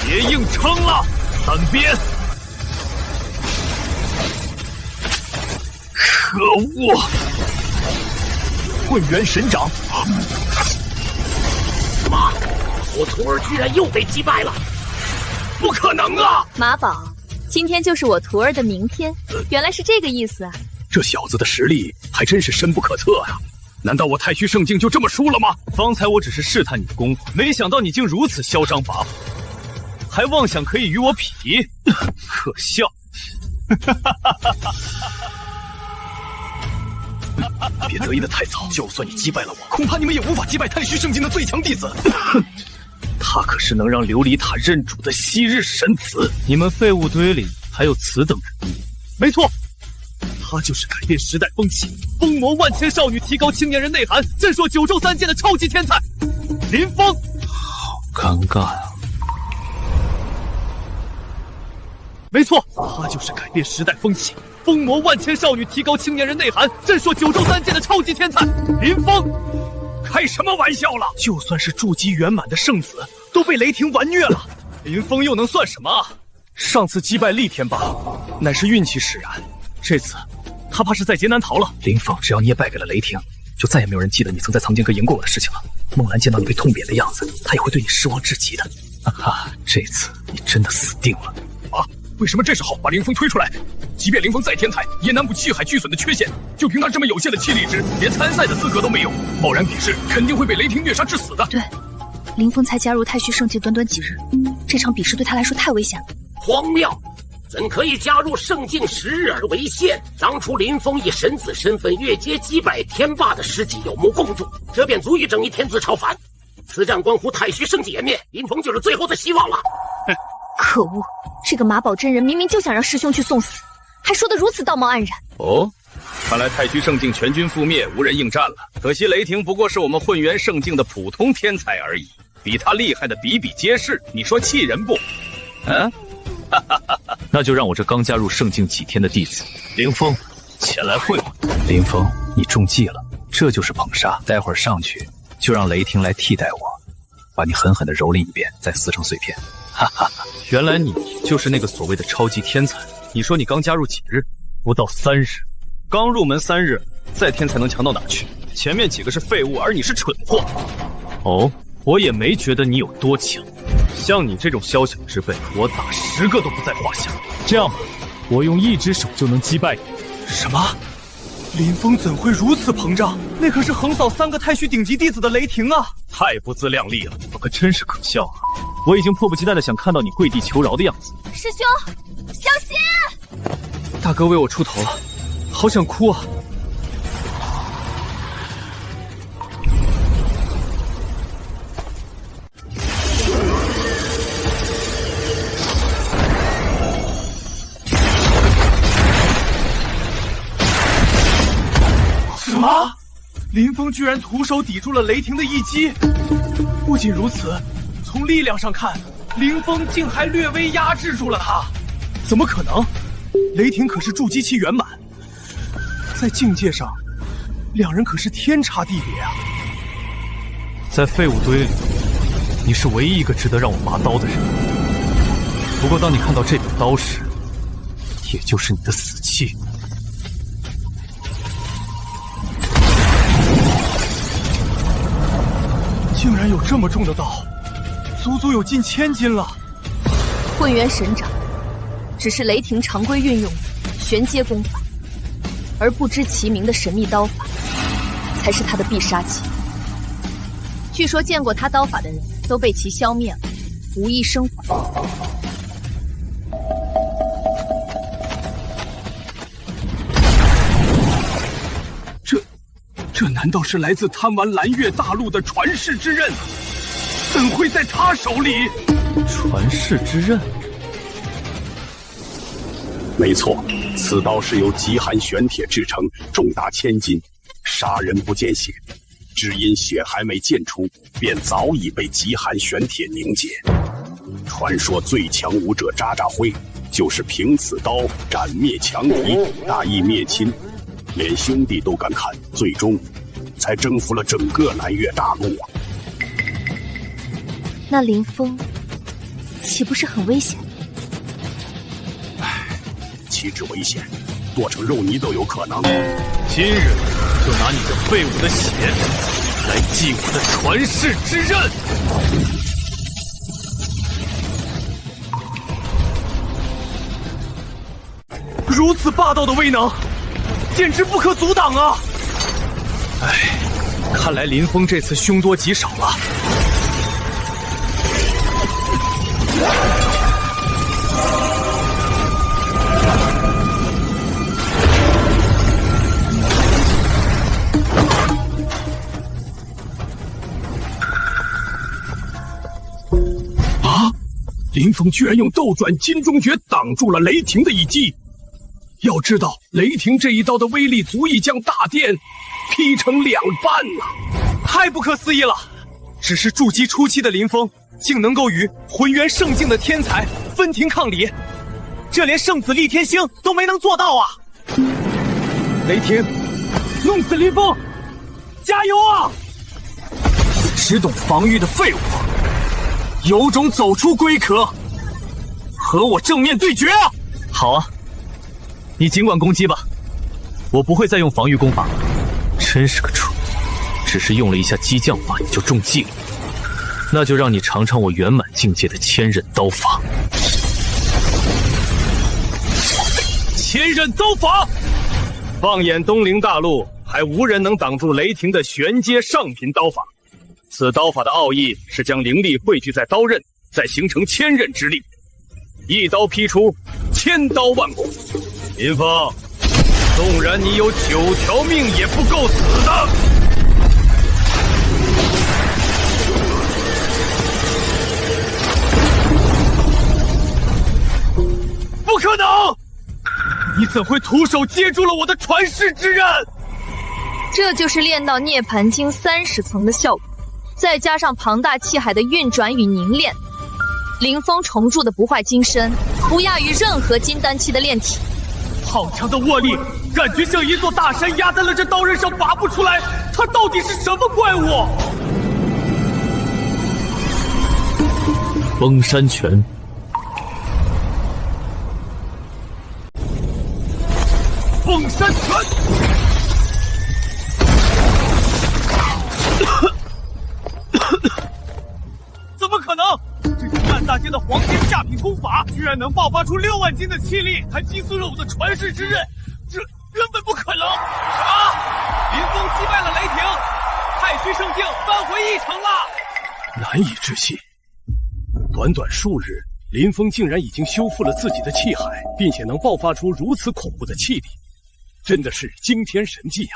别硬撑了，3鞭。可恶！混元神掌！妈，我徒儿居然又被击败了！不可能啊！马宝，今天就是我徒儿的明天，原来是这个意思啊！这小子的实力还真是深不可测啊！难道我太虚圣境就这么输了吗？方才我只是试探你的功夫，没想到你竟如此嚣张跋扈，还妄想可以与我匹敌，可笑！别得意的太早，就算你击败了我，恐怕你们也无法击败太虚圣境的最强弟子。他可是能让琉璃塔认主的昔日神子，你们废物堆里还有此等人物？没错，他就是改变时代风气、疯魔万千少女、提高青年人内涵、震烁九州3界的超级天才林峰。好尴尬呀！没错，他就是改变时代风气、疯魔万千少女、提高青年人内涵、震烁九州3界的超级天才林峰。开什么玩笑了？就算是筑基圆满的圣子，都被雷霆完虐了，林峰又能算什么？上次击败厉天霸，乃是运气使然，这次他怕是在劫难逃了。林峰，只要你也败给了雷霆，就再也没有人记得你曾在藏经阁赢过我的事情了。梦兰见到你被痛扁的样子，他也会对你失望至极的。哈哈，这次你真的死定了。啊，为什么这时候把林峰推出来？即便林峰再天才，也难补气海俱损的缺陷。就凭他这么有限的气力值，连参赛的资格都没有。贸然比试，肯定会被雷霆虐杀致死的。对，林峰才加入太虚圣境短短几日，这场比试对他来说太危险了。荒谬！怎可以加入圣境10日而为限？当初林峰以神子身份越阶击败天霸的事迹有目共睹，这便足以证明天资超凡。此战关乎太虚圣境颜面，林峰就是最后的希望了。哼，可恶！这个马宝真人明明就想让师兄去送死，还说得如此道貌岸然。哦，看来太虚圣境全军覆灭，无人应战了。可惜雷霆不过是我们混元圣境的普通天才而已，比他厉害的比比皆是。你说气人不？嗯。那就让我这刚加入圣境几天的弟子林峰前来会会。林峰，你中计了，这就是捧杀。待会儿上去就让雷霆来替代我，把你狠狠地蹂躏一遍，再撕成碎片。哈哈哈！原来你就是那个所谓的超级天才。你说你刚加入几日？不到3日。刚入门3日，再天才能强到哪去？前面几个是废物，而你是蠢货。哦，我也没觉得你有多强。像你这种宵小之辈，我打10个都不在话下。这样吧，我用1只手就能击败你。什么？林峰怎会如此膨胀？那可是横扫3个太虚顶级弟子的雷霆啊！太不自量力了，我可真是可笑啊！我已经迫不及待的想看到你跪地求饶的样子。师兄，小心！大哥为我出头了，好想哭啊！么？林峰居然徒手抵住了雷霆的一击！不仅如此，从力量上看，林峰竟还略微压制住了他。怎么可能？雷霆可是筑基期圆满，在境界上，两人可是天差地别啊！在废物堆里，你是唯一一个值得让我拔刀的人。不过，当你看到这把刀时，也就是你的死期。竟然有这么重的刀，足足有近1000斤了。混元神掌只是雷霆常规运用的玄阶功法，而不知其名的神秘刀法才是他的必杀技。据说见过他刀法的人都被其消灭了，无一生还。这难道是来自贪玩蓝月大陆的传世之刃？怎会在他手里？传世之刃？没错，此刀是由极寒玄铁制成，重达1000斤，杀人不见血，只因血还没溅出，便早已被极寒玄铁凝结。传说最强武者渣渣辉，就是凭此刀斩灭强敌，大义灭亲。连兄弟都敢看，最终才征服了整个蓝月大陆啊！那林峰岂不是很危险？唉，岂止危险，剁成肉泥都有可能。今日就拿你这废物的血来祭我的传世之刃！如此霸道的威能，简直不可阻挡啊！哎，看来林峰这次凶多吉少了。啊！林峰居然用斗转金钟诀挡住了雷霆的一击。要知道，雷霆这一刀的威力足以将大殿劈成2半啊！太不可思议了！只是筑基初期的林峰，竟能够与浑元圣境的天才分庭抗礼，这连圣子厉天星都没能做到啊！雷霆，弄死林峰！加油啊！只懂防御的废物，有种走出龟壳，和我正面对决啊！好啊！你尽管攻击吧，我不会再用防御功法。真是个蠢，只是用了一下激将法你就中计了。那就让你尝尝我圆满境界的千刃刀法。千刃刀法！放眼东陵大陆，还无人能挡住雷霆的玄阶上品刀法。此刀法的奥义是将灵力汇聚在刀刃，再形成千刃之力，一刀劈出千刀万剐。林峰，纵然你有9条命也不够死的！不可能！你怎会徒手接住了我的传世之刃？这就是炼到涅槃经30层的效果，再加上庞大气海的运转与凝练，林峰重铸的不坏金身，不亚于任何金丹期的炼体。好强的握力，感觉像一座大山压在了这刀刃上拔不出来，它到底是什么怪物？崩山拳。崩山拳！怎么可能？这是烂大街的黄金下品功法，居然能爆发出6万斤的气力，还击碎了我的传世之刃，这根本不可能！什么？林峰击败了雷霆，太虚圣境返回1城了！难以置信，短短数日，林峰竟然已经修复了自己的气海，并且能爆发出如此恐怖的气力，真的是惊天神迹啊！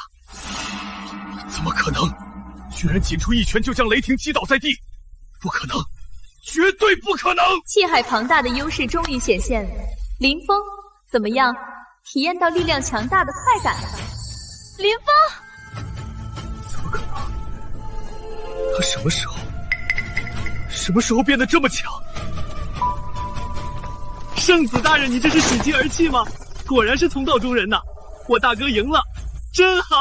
怎么可能？居然仅出1拳就将雷霆击倒在地，不可能！绝对不可能！气海庞大的优势终于显现了。林峰，怎么样？体验到力量强大的快感了？林峰，他什么时候变得这么强？圣子大人，你这是喜极而泣吗？果然是同道中人呐！我大哥赢了，真好！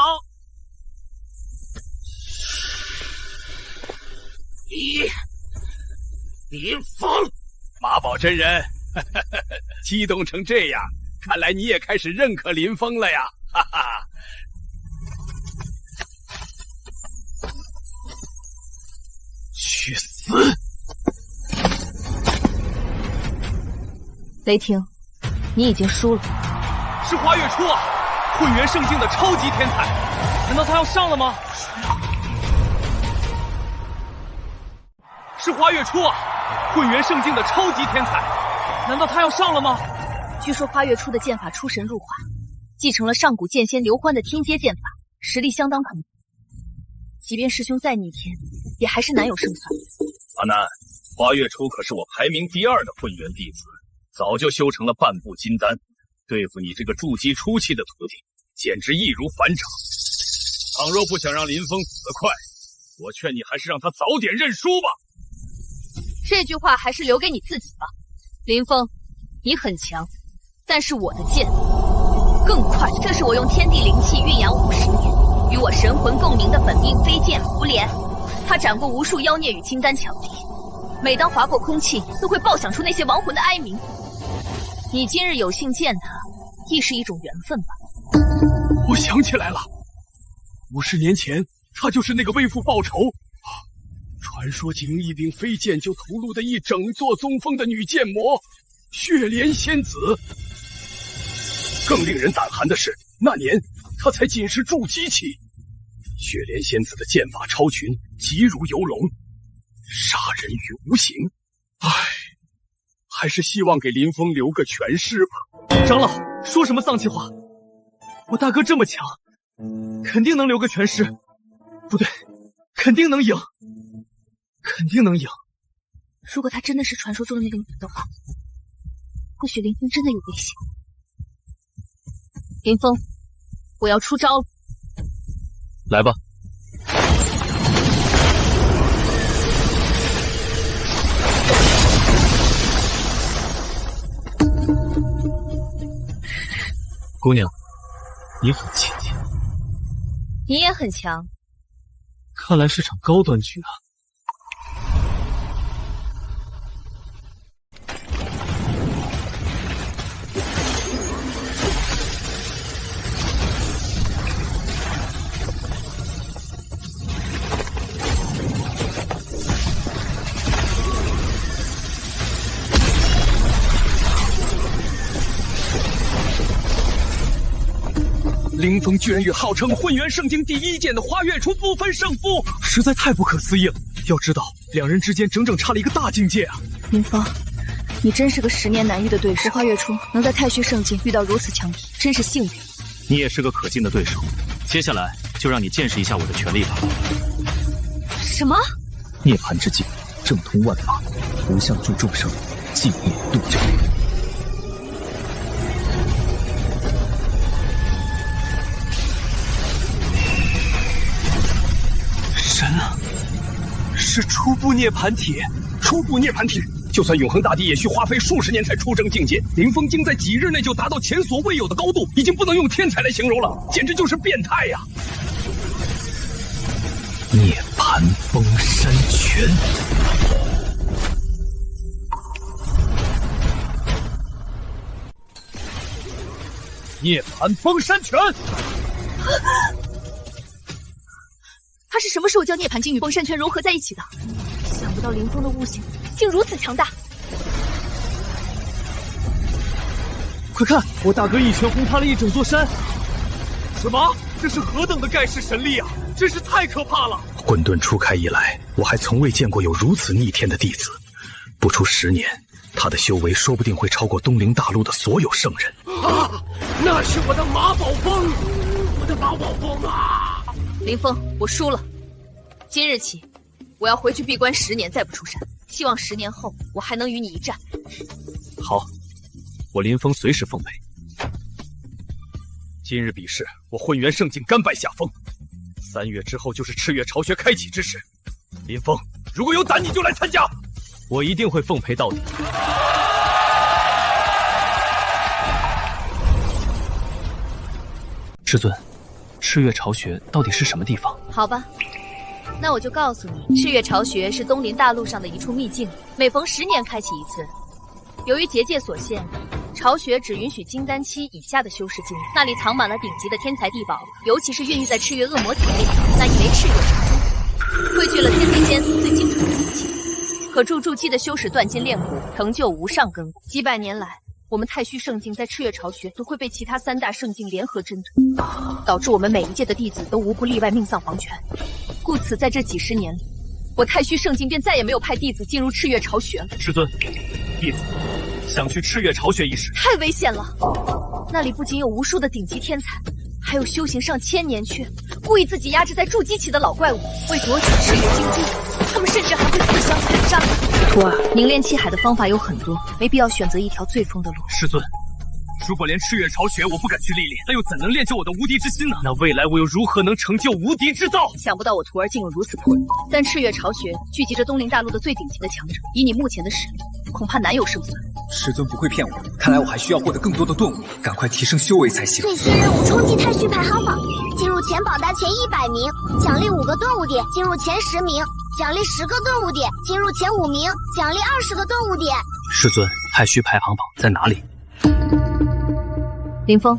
林峰，马宝真人，激动成这样，看来你也开始认可林峰了呀！哈哈。去死！雷霆，你已经输了。是花月初啊，混元圣境的超级天才，难道他要上了吗？是花月初啊，混元圣境的超级天才，难道他要上了吗？据说花月初的剑法出神入化，继承了上古剑仙刘欢的天阶剑法，实力相当恐怖。即便师兄再逆天，也还是难有胜算。阿难，花月初可是我排名第2的混元弟子，早就修成了半步金丹，对付你这个筑基初期的徒弟，简直易如反掌。倘若不想让林峰死得快，我劝你还是让他早点认输吧。这句话还是留给你自己吧。林峰，你很强，但是我的剑更快。这是我用天地灵气蕴养50年，与我神魂共鸣的本命飞剑福莲，它斩过无数妖孽与金丹强敌，每当划过空气，都会爆响出那些亡魂的哀鸣。你今日有幸见他，亦是一种缘分吧。我想起来了，50年前，他就是那个为父报仇，传说仅一柄飞剑就屠戮的一整座宗峰的女剑魔血莲仙子。更令人胆寒的是，那年他才仅是筑基期。血莲仙子的剑法超群，急如游龙，杀人于无形。唉，还是希望给林峰留个全尸吧。长老，说什么丧气话？我大哥这么强，肯定能留个全尸。不对，肯定能赢，肯定能赢。如果她真的是传说中的那个女的话，或许林峰真的有危险。林峰，我要出招了。来吧。姑娘，你很亲切，你也很强，看来是场高端局啊。林峰居然与号称混元圣境第1剑的花月初不分胜负，实在太不可思议了。要知道，两人之间整整差了一个大境界啊！林峰，你真是个10年难遇的对手。花月初能在太虚圣境遇到如此强敌，真是幸运。你也是个可敬的对手。接下来就让你见识一下我的全力吧。什么？涅槃之境，正通万法，无相助众生，寂灭度者。神啊！是初步涅槃体，初步涅槃体，就算永恒大帝也需花费数十年才出征境界。林峰竟在几日内就达到前所未有的高度，已经不能用天才来形容了，简直就是变态呀！涅槃封山拳，涅槃封山拳。他是什么时候将涅槃经与封山拳融合在一起的？想不到林峰的悟性竟如此强大！快看，我大哥一拳轰塌了一整座山！什么？这是何等的盖世神力啊！真是太可怕了！混沌初开以来，我还从未见过有如此逆天的弟子。不出10年，他的修为说不定会超过东陵大陆的所有圣人。啊，那是我的马宝峰，我的马宝峰啊！林峰，我输了。今日起，我要回去闭关10年，再不出山。希望10年后，我还能与你一战。好，我林峰随时奉陪。今日比试，我混元圣境甘拜下风。3月之后就是赤月巢穴开启之时，林峰，如果有胆，你就来参加，我一定会奉陪到底。师尊，赤月巢穴到底是什么地方？好吧，那我就告诉你，赤月巢穴是东林大陆上的一处秘境，每逢10年开启一次。由于结界所限，巢穴只允许金丹期以下的修士进入，那里藏满了顶级的天材地宝，尤其是孕育在赤月恶魔体内的那一枚赤月巢，汇聚了天地间最精纯的武器，可助筑基的修士断筋炼骨，成就无上根骨。几百年来，我们太虚圣境在赤月巢穴都会被其他3大圣境联合争夺，导致我们每一届的弟子都无不例外命丧黄泉。故此，在这几10年里，我太虚圣境便再也没有派弟子进入赤月巢穴了。师尊，弟子想去赤月巢穴一事，太危险了！那里不仅有无数的顶级天才，还有修行上千年却故意自己压制在筑基期的老怪物，为夺取赤月精珠，他们甚至还会自相残杀。徒儿，凝练气海的方法有很多，没必要选择一条最疯的路。师尊，如果连赤月巢穴我不敢去历练，那又怎能练就我的无敌之心呢？那未来我又如何能成就无敌之道？想不到我徒儿竟有如此魄力，但赤月巢穴聚集着东林大陆的最顶级的强者，以你目前的实力，恐怕难有胜算。师尊不会骗我，看来我还需要获得更多的顿悟，赶快提升修为才行。最新任务：冲击太虚排行榜，进入前榜单前100名，奖励5个顿悟点；进入前10名，奖励10个顿悟点；进入前5名，奖励20个顿悟点。师尊，太虚排行榜在哪里？林峰，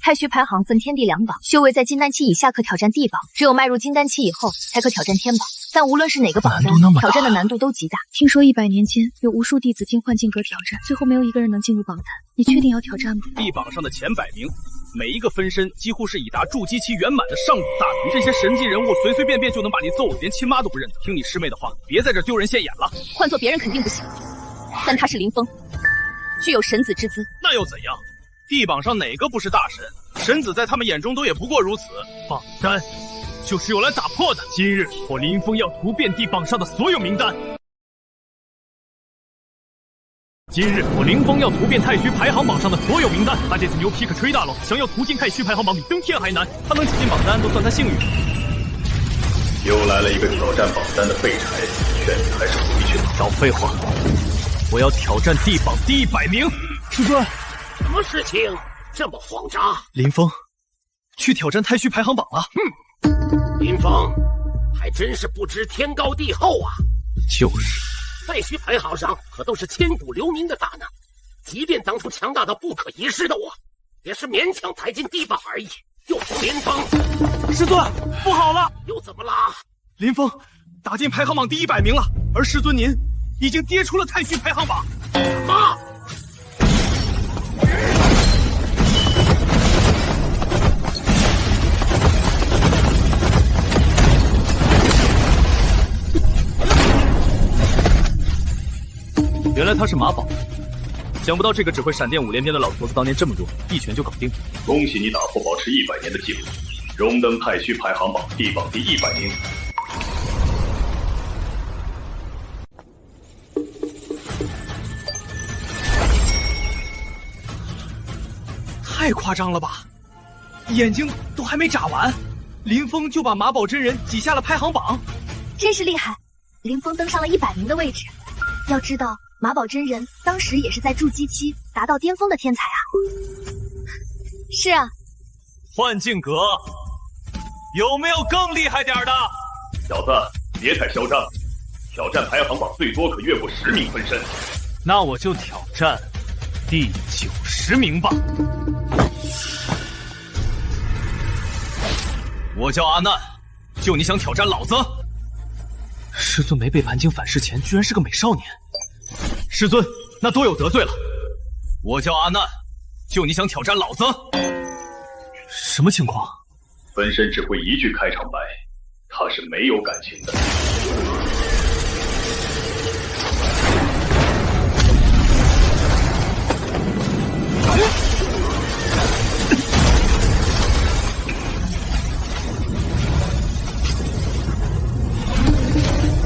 太虚排行分天地2榜，修为在金丹期以下可挑战地榜，只有迈入金丹期以后才可挑战天榜。但无论是哪个榜单，挑战的难度都极大。听说100年间有无数弟子经换境格挑战，最后没有一个人能进入榜单。你确定要挑战吗？地榜上的前100名，每一个分身几乎是已达筑基期圆满的上古大敌，这些神级人物随随便便就能把你揍了，连亲妈都不认得。听你师妹的话，别在这丢人现眼了。换做别人肯定不行，但他是林峰，具有神子之姿。那又怎样？地榜上哪个不是大神？神子在他们眼中都也不过如此。榜单就是用来打破的。今日我林峰要屠遍地榜上的所有名单。今日我林峰要屠遍太虚排行榜上的所有名单。他这次牛皮可吹大了，想要屠进太虚排行榜比登天还难。他能挤进榜单都算他幸运。又来了一个挑战榜单的废柴，劝你还是回去吧。少废话，我要挑战地榜第100名。师尊，什么事情这么慌张？林峰去挑战太虚排行榜了。林峰还真是不知天高地厚啊！就是，太虚排行上可都是千古留名的大拿，即便当初强大到不可一世的我，也是勉强抬进地榜而已。又是林峰，师尊不好了！又怎么啦？林峰打进排行榜第100名了，而师尊您已经跌出了太虚排行榜。什么？原来他是马宝，想不到这个只会闪电5连鞭的老头子当年这么弱，一拳就搞定。恭喜你打破保持100年的记录，荣登太虚排行榜地榜第100名。太夸张了吧！眼睛都还没眨完，林峰就把马宝真人挤下了排行榜，真是厉害！林峰登上了100名的位置。要知道，马宝真人当时也是在筑基期达到巅峰的天才啊。是啊，幻境阁有没有更厉害点的？小子，别太嚣张，挑战排行榜最多可越过10名分身。那我就挑战第90名吧。我叫阿难，就你想挑战老子？师尊没被盘经反噬前，居然是个美少年。师尊，那多有得罪了。我叫阿难，就你想挑战老子？什么情况？分身只会一句开场白，他是没有感情的。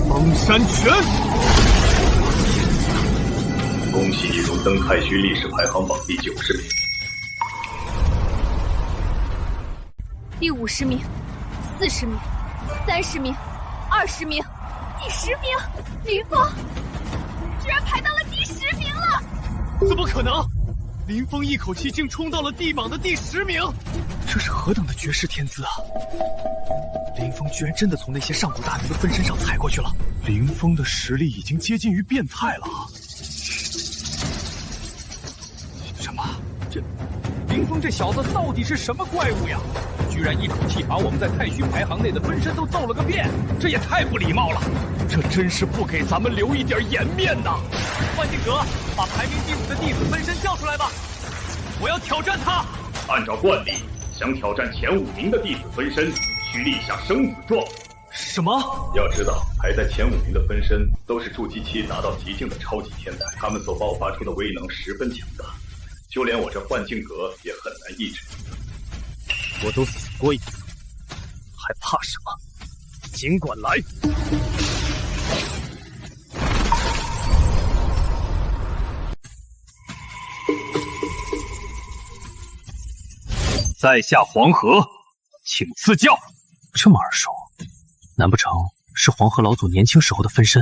封山拳！恭喜你荣登太虚历史排行榜第90名。第50名、40名、30名、20名。第10名，林峰居然排到了第10名了！怎么可能？林峰一口气竟冲到了地榜的第10名，这是何等的绝世天资啊！林峰居然真的从那些上古大能的分身上踩过去了。林峰的实力已经接近于变态了。什么？林峰这小子到底是什么怪物呀？居然一口气把我们在太虚排行内的分身都揍了个遍，这也太不礼貌了！这真是不给咱们留一点颜面呐！万金阁，把排名第5的弟子分身叫出来吧，我要挑战他。按照惯例，想挑战前5名的弟子分身，需立下生死状。什么？要知道，排在前5名的分身都是筑基期达到极境的超级天才，他们所爆发出的威能十分强大，就连我这幻境阁也很难抑制。我都死过一次，还怕什么？尽管来！在下黄河，请赐教。这么耳熟，难不成是黄河老祖年轻时候的分身？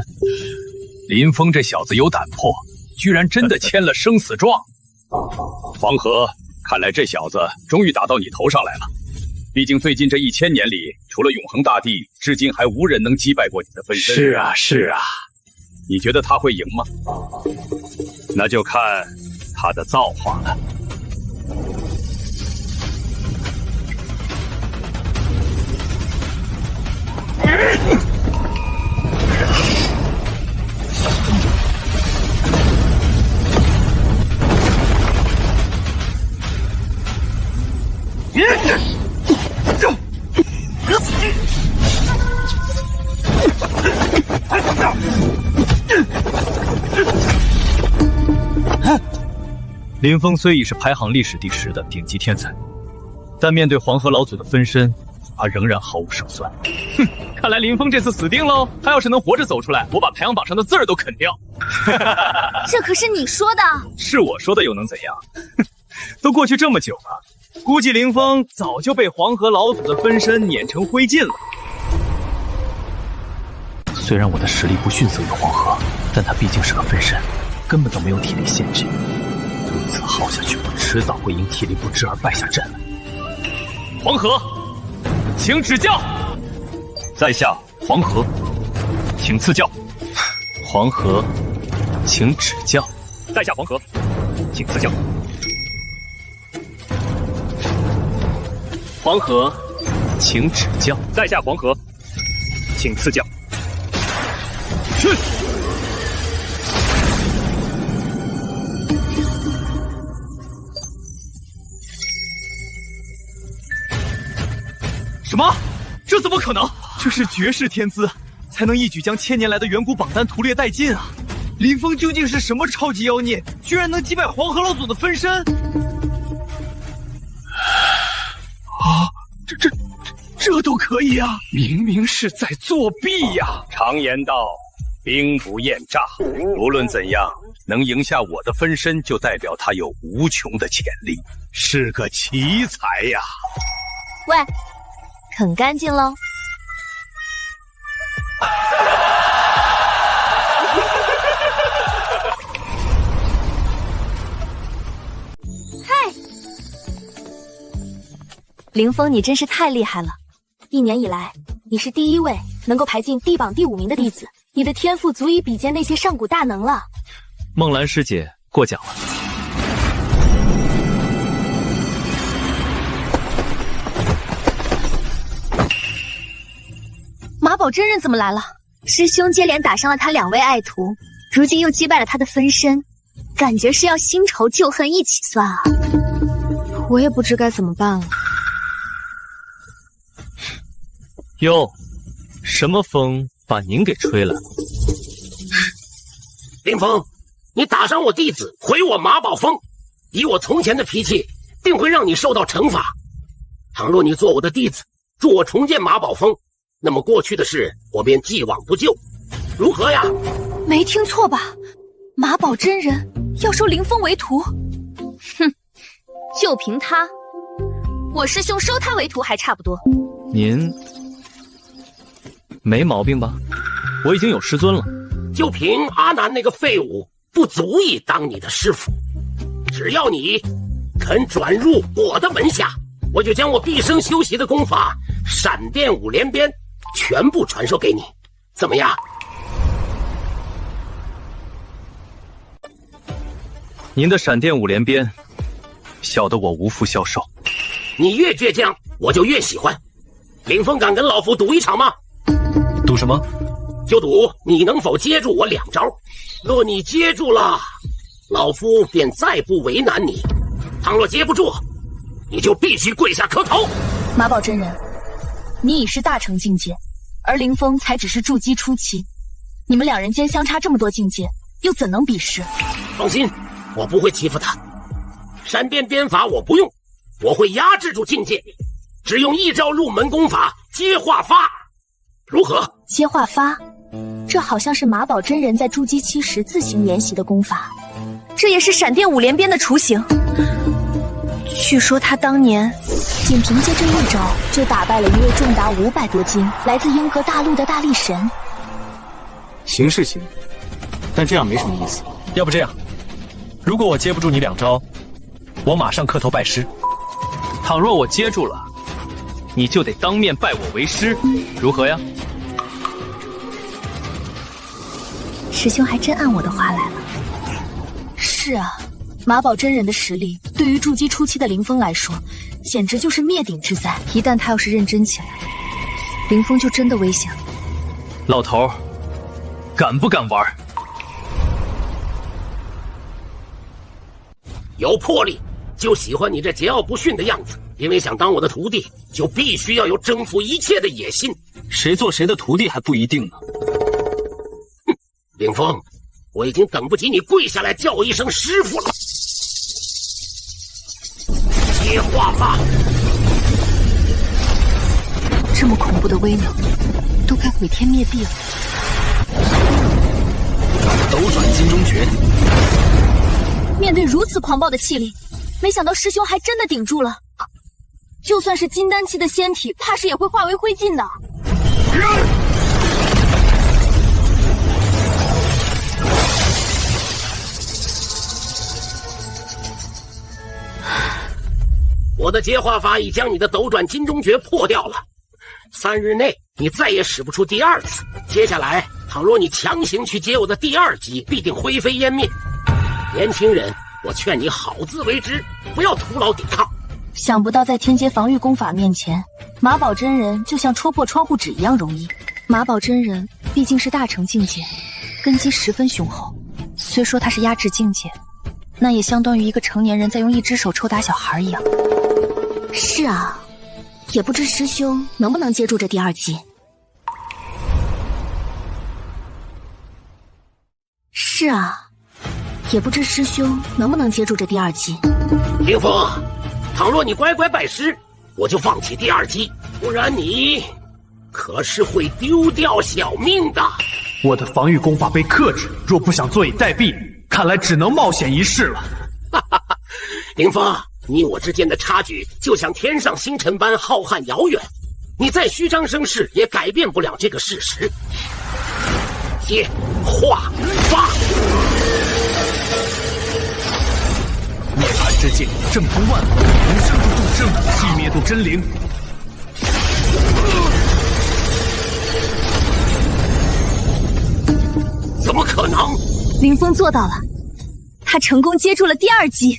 林峰这小子有胆魄，居然真的签了生死状。黄河，看来这小子终于打到你头上来了。毕竟最近这1000年里，除了永恒大帝，至今还无人能击败过你的分身。是啊，是啊。你觉得他会赢吗？那就看他的造化了。林峰虽已是排行历史第10的顶级天才，但面对黄河老祖的分身，他仍然毫无胜算。哼，看来林峰这次死定喽！他要是能活着走出来，我把排行榜上的字儿都啃掉。这可是你说的。是我说的又能怎样？都过去这么久了，估计林峰早就被黄河老祖的分身碾成灰烬了。虽然我的实力不逊色于黄河，但他毕竟是个分身，根本都没有体力限制。如此耗下去，我迟早会因体力不支而败下阵来。黄河，请指教。在下黄河，请赐教。黄河，请指教。在下黄河，请赐教。黄河，请指教。在下黄河，请赐教。去。什么？这怎么可能？这是绝世天资，才能一举将1000年来的远古榜单屠猎殆尽啊！林峰究竟是什么超级妖孽，居然能击败黄河老祖的分身？啊，这都可以啊！明明是在作弊呀！常言道，兵不厌诈。无论怎样，能赢下我的分身，就代表他有无穷的潜力，是个奇才呀！喂，啃干净喽！嗨，林峰，你真是太厉害了！1年以来，你是第1位能够排进地榜第5名的弟子，你的天赋足以比肩那些上古大能了。梦兰师姐过奖了。马宝真人怎么来了？师兄接连打伤了他2位爱徒，如今又击败了他的分身，感觉是要新仇旧恨一起算啊！我也不知该怎么办了。哟，什么风把您给吹了？林峰，你打伤我弟子，毁我马宝峰，以我从前的脾气，定会让你受到惩罚。倘若你做我的弟子，助我重建马宝峰，那么过去的事我便既往不咎，如何呀？没听错吧？马宝真人要收林峰为徒？哼，就凭他，我师兄收他为徒还差不多。您没毛病吧？我已经有师尊了。就凭阿南那个废物，不足以当你的师傅。只要你肯转入我的门下，我就将我毕生修习的功法闪电五连鞭全部传授给你，怎么样？您的闪电五连鞭，小的我无福消受。你越倔强，我就越喜欢。凌风敢跟老夫赌一场吗？赌什么？就赌你能否接住我2招。若你接住了，老夫便再不为难你；倘若接不住，你就必须跪下磕头。马宝真人，你已是大成境界，而凌风才只是筑基初期，你们2人间相差这么多境界，又怎能比试？放心，我不会欺负他。闪电鞭法我不用，我会压制住境界，只用1招入门功法接化发，如何？接化发，这好像是马宝真人在筑基期时自行研习的功法，这也是闪电五连鞭的雏形。据说他当年仅凭借这1招，就打败了一位重达500多斤、来自英格大陆的大力神。行是行，但这样没什么意思。要不这样，如果我接不住你2招，我马上磕头拜师；倘若我接住了，你就得当面拜我为师，如何呀？师兄还真按我的话来了。是啊，马宝真人的实力对于筑基初期的凌风来说，简直就是灭顶之灾。一旦他要是认真起来，凌风就真的危险了。老头，敢不敢玩？有魄力，就喜欢你这桀骜不驯的样子。因为想当我的徒弟，就必须要有征服一切的野心。谁做谁的徒弟还不一定呢。哼，凌风，我已经等不及你跪下来叫我一声师傅了。接化发，这么恐怖的威能，都该毁天灭地了。斗转金钟诀。面对如此狂暴的气力，没想到师兄还真的顶住了。就算是金丹期的仙体，怕是也会化为灰烬的。我的接化法已将你的斗转金钟诀破掉了，3日内你再也使不出第2次。接下来，倘若你强行去接我的第2击，必定灰飞烟灭。年轻人，我劝你好自为之，不要徒劳抵抗。想不到在天阶防御功法面前，马宝真人就像戳破窗户纸一样容易。马宝真人毕竟是大成境界，根基十分雄厚。虽说他是压制境界，那也相当于一个成年人在用1只手抽打小孩一样。是啊，也不知师兄能不能接住这第2击。是啊，也不知师兄能不能接住这第2击。凌风，倘若你乖乖拜师，我就放弃第2击，不然你可是会丢掉小命的。我的防御功法被克制，若不想坐以待毙，看来只能冒险一试了。哈哈哈，凌风，你我之间的差距就像天上星辰般浩瀚遥远，你再虚张声势也改变不了这个事实。接化发，涅槃之境，正通万物，无生度众生，寂灭度真灵。怎么可能？凌风做到了，他成功接住了第2击。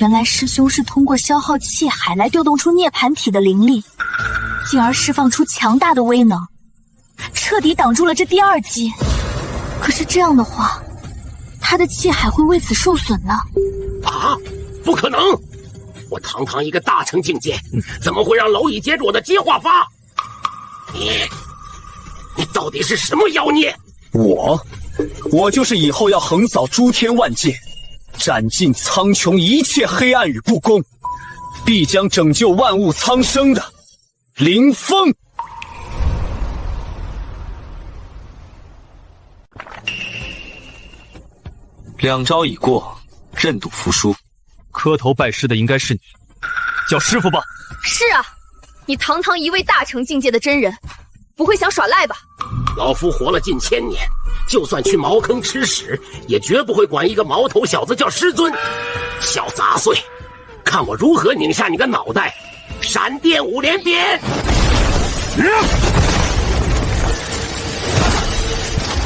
原来师兄是通过消耗气海来调动出涅槃体的灵力，进而释放出强大的威能，彻底挡住了这第2击。可是这样的话，他的气海会为此受损呢？啊，不可能！我堂堂一个大成境界，怎么会让蝼蚁接住我的接化发？你到底是什么妖孽？我就是以后要横扫诸天万界，斩尽苍穹一切黑暗与不公，必将拯救万物苍生的凌风。2招已过，认赌服输。磕头拜师的应该是你，叫师傅吧。是啊，你堂堂一位大成境界的真人，不会想耍赖吧？老夫活了近1000年，就算去茅坑吃屎，也绝不会管一个毛头小子叫师尊。小杂碎，看我如何拧下你个脑袋！闪电5连鞭！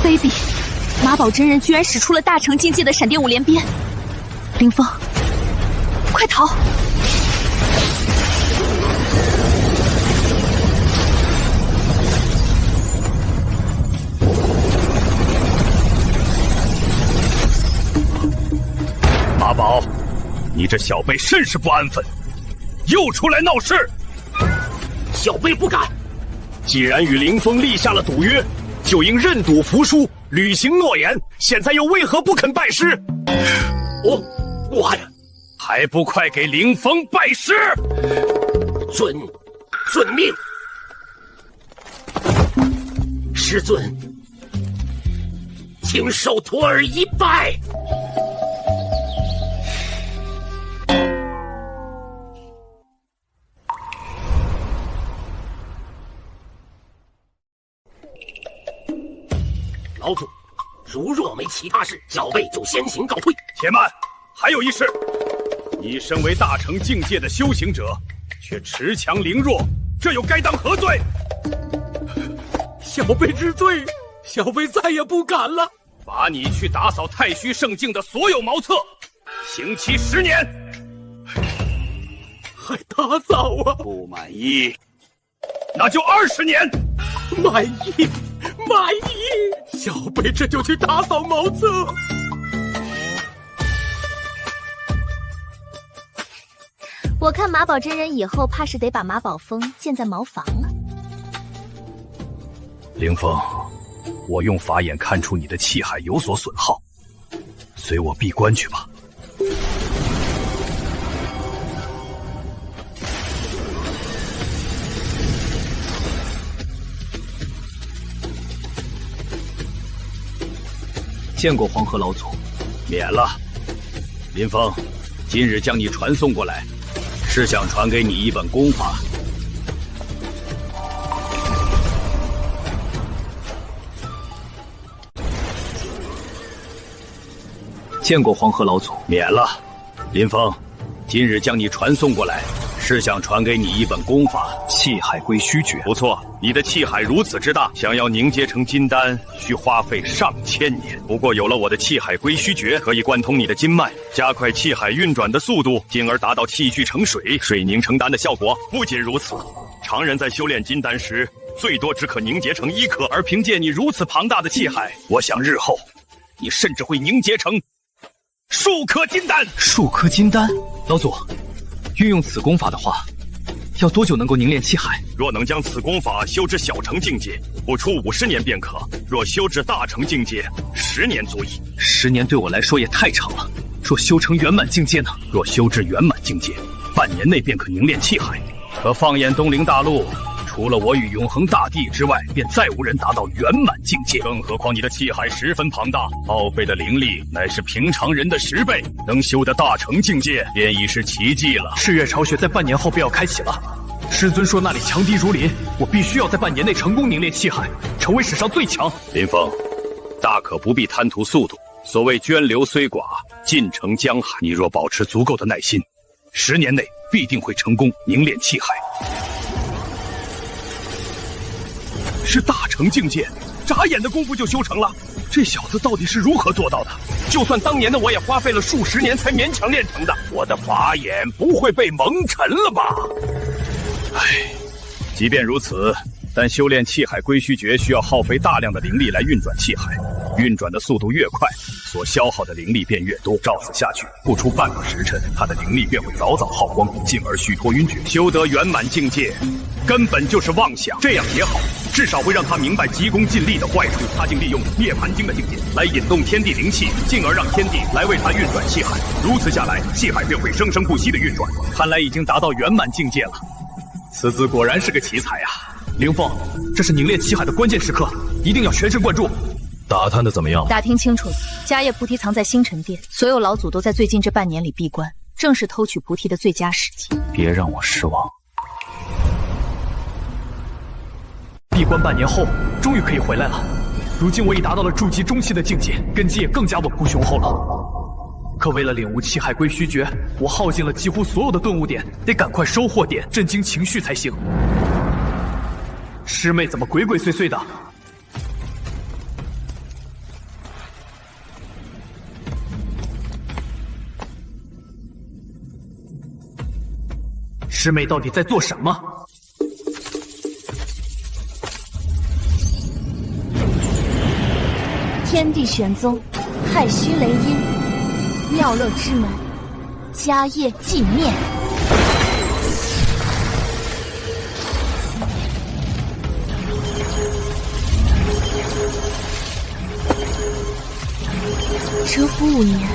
卑鄙！马宝真人居然使出了大成境界的闪电5连鞭！林峰，快逃！马宝，你这小辈甚是不安分，又出来闹事。小辈不敢。既然与凌风立下了赌约，就应认赌服输，履行诺言。现在又为何不肯拜师？我还不快给凌风拜师！遵命。师尊，请受徒儿一拜。老祖，如若没其他事，小辈就先行告退。且慢，还有一事。你身为大成境界的修行者，却恃强凌弱，这又该当何罪？小辈知罪，小辈再也不敢了。罚你去打扫太虚圣境的所有茅厕，刑期10年。还打扫啊？不满意，那就20年。满意。小辈这就去打扫茅厕。我看马宝真人以后怕是得把马宝峰建在茅房了。凌风，我用法眼看出你的气海有所损耗，随我闭关去吧。见过黄河老祖，免了。林峰，今日将你传送过来，是想传给你一本功法。见过黄河老祖，免了。林峰，今日将你传送过来，是想传给你一本功法——气海归虚诀。不错，你的气海如此之大，想要凝结成金丹，需花费上千年。不过有了我的气海归虚诀，可以贯通你的经脉，加快气海运转的速度，进而达到气聚成水、水凝成丹的效果。不仅如此，常人在修炼金丹时，最多只可凝结成1颗，而凭借你如此庞大的气海，我想日后你甚至会凝结成数颗金丹。数颗金丹，老祖，运用此功法的话，要多久能够凝练气海？若能将此功法修至小成境界，不出50年便可；若修至大成境界，10年足矣。10年对我来说也太长了。若修成圆满境界呢？若修至圆满境界，半年内便可凝练气海。可放眼东陵大陆，除了我与永恒大帝之外，便再无人达到圆满境界。更何况你的气海十分庞大，耗费的灵力乃是平常人的10倍，能修得大成境界，便已是奇迹了。赤月巢穴在半年后便要开启了，师尊说那里强敌如林，我必须要在半年内成功凝练气海，成为史上最强。林峰，大可不必贪图速度。所谓涓流虽寡，尽成江海。你若保持足够的耐心，10年内必定会成功凝练气海。是大成境界，眨眼的功夫就修成了。这小子到底是如何做到的？就算当年的我也花费了数10年才勉强练成的。我的法眼不会被蒙尘了吧？唉，即便如此，但修炼气海归虚诀需要耗费大量的灵力来运转气海，运转的速度越快，所消耗的灵力便越多。照此下去，不出半个时辰，他的灵力便会早早耗光，进而虚脱晕厥。修得圆满境界，根本就是妄想。这样也好，至少会让他明白急功近利的坏处。他竟利用涅槃经的境界来引动天地灵气，进而让天地来为他运转气海。如此下来，气海便会生生不息的运转。看来已经达到圆满境界了。此子果然是个奇才啊！凌风，这是凝练气海的关键时刻，一定要全神贯注。打探的怎么样？打听清楚了，迦叶菩提藏在星辰殿，所有老祖都在最近这半年里闭关，正是偷取菩提的最佳时机。别让我失望。闭关半年后，终于可以回来了。如今我已达到了筑基中期的境界，根基也更加稳固雄厚了。可为了领悟七海归虚诀，我耗尽了几乎所有的顿悟点，得赶快收获点，震惊情绪才行。师妹怎么鬼鬼祟祟的？师妹到底在做什么？天地玄宗，太虚雷音，妙乐之门，迦叶寂灭。蛰伏5年，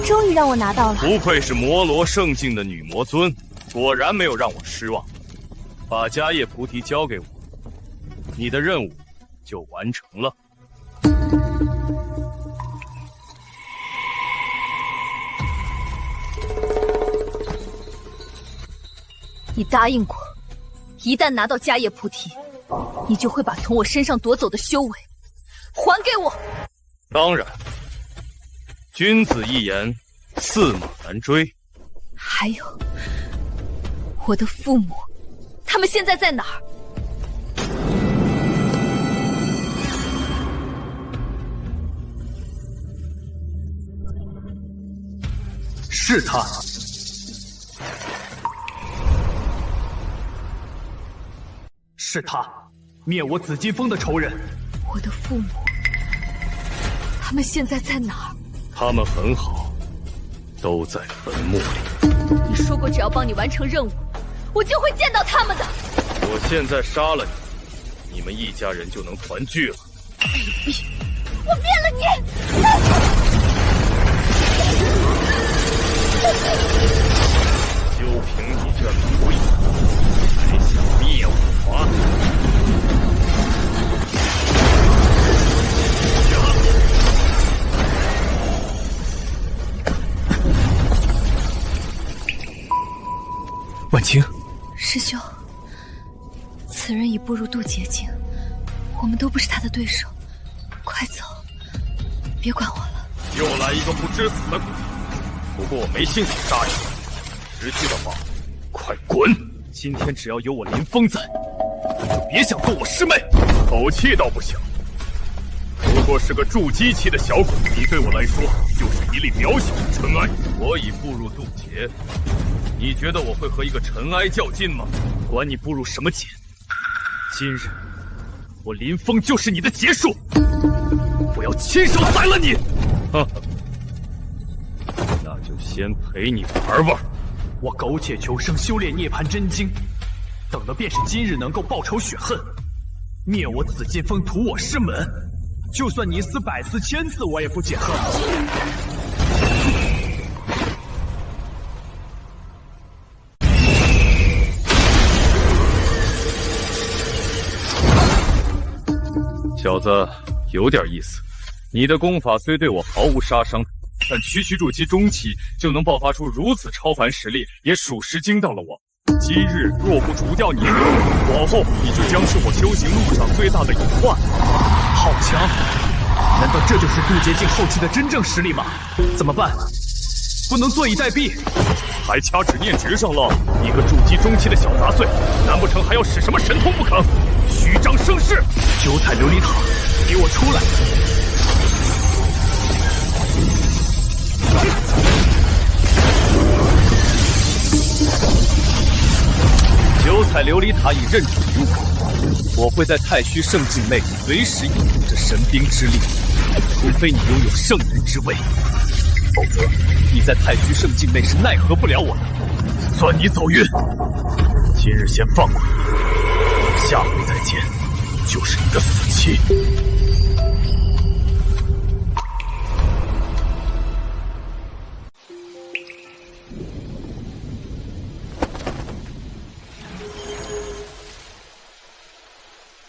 终于让我拿到了。不愧是魔罗圣境的女魔尊，果然没有让我失望。把迦叶菩提交给我，你的任务就完成了。你答应过，一旦拿到迦叶菩提，你就会把从我身上夺走的修为还给我。当然，君子一言，驷马难追。还有，我的父母，他们现在在哪儿？是他。是他，灭我紫金峰的仇人。我的父母，他们现在在哪儿？他们很好，都在坟墓里。你说过，只要帮你完成任务，我就会见到他们的。我现在杀了你，你们一家人就能团聚了。卑鄙！我灭了你！就凭你这蝼蚁，还想灭我？婉清，师兄，此人已步入渡劫境，我们都不是他的对手，快走，别管我了。又来一个不知死的鬼！不过我没兴趣杀你，识趣的话，快滚！今天只要有我林峰在，你就别想动我师妹。口气倒不小，不过是个筑基期的小鬼，你对我来说就是一粒渺小的尘埃。我已步入渡劫，你觉得我会和一个尘埃较劲吗？管你步入什么劫，今日我林峰就是你的结束，我要亲手宰了你！哈哈，那就先陪你玩玩。我苟且求生，修炼涅槃真经，等的便是今日能够报仇雪恨，灭我紫金峰，屠我师门。就算你死100次1000次，我也不解恨。小子，有点意思。你的功法虽对我毫无杀伤，但区区筑基中期就能爆发出如此超凡实力，也属实惊到了我。今日若不除掉你，往后你就将是我修行路上最大的隐患。好强！难道这就是渡劫境后期的真正实力吗？怎么办？不能坐以待毙！还掐指念值上了，一个筑基中期的小杂碎，难不成还要使什么神通不可？虚张声势！九彩琉璃塔，给我出来！九彩琉璃塔已认准于我，我会在太虚圣境内随时引用着神兵之力，除非你拥有圣人之位，否则你在太虚圣境内是奈何不了我的。算你走运，今日先放过你，下回再见就是你的死期。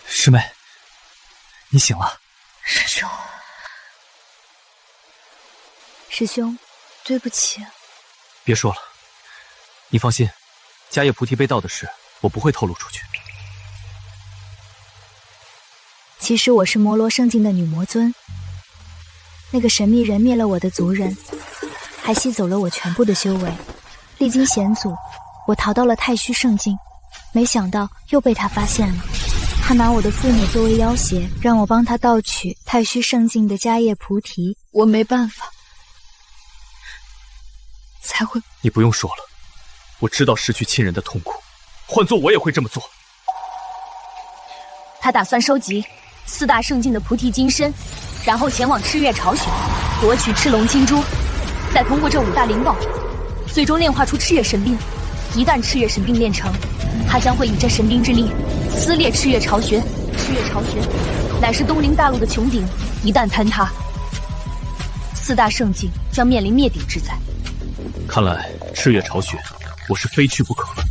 师妹，你醒了。师兄，师兄，对不起。别说了，你放心，迦叶菩提被盗的事，我不会透露出去。其实我是摩罗圣境的女魔尊。那个神秘人灭了我的族人，还吸走了我全部的修为。历经险阻，我逃到了太虚圣境，没想到又被他发现了。他拿我的父母作为要挟，让我帮他盗取太虚圣境的迦叶菩提。我没办法，才会……你不用说了，我知道失去亲人的痛苦，换做我也会这么做。他打算收集4大圣境的菩提金身，然后前往赤月巢穴夺取赤龙金珠，再通过这5大灵宝，最终炼化出赤月神兵。一旦赤月神兵炼成，他将会以这神兵之力撕裂赤月巢穴。赤月巢穴乃是东陵大陆的穹顶，一旦坍塌，4大圣境将面临灭顶之灾。看来赤月巢穴，我是非去不可了。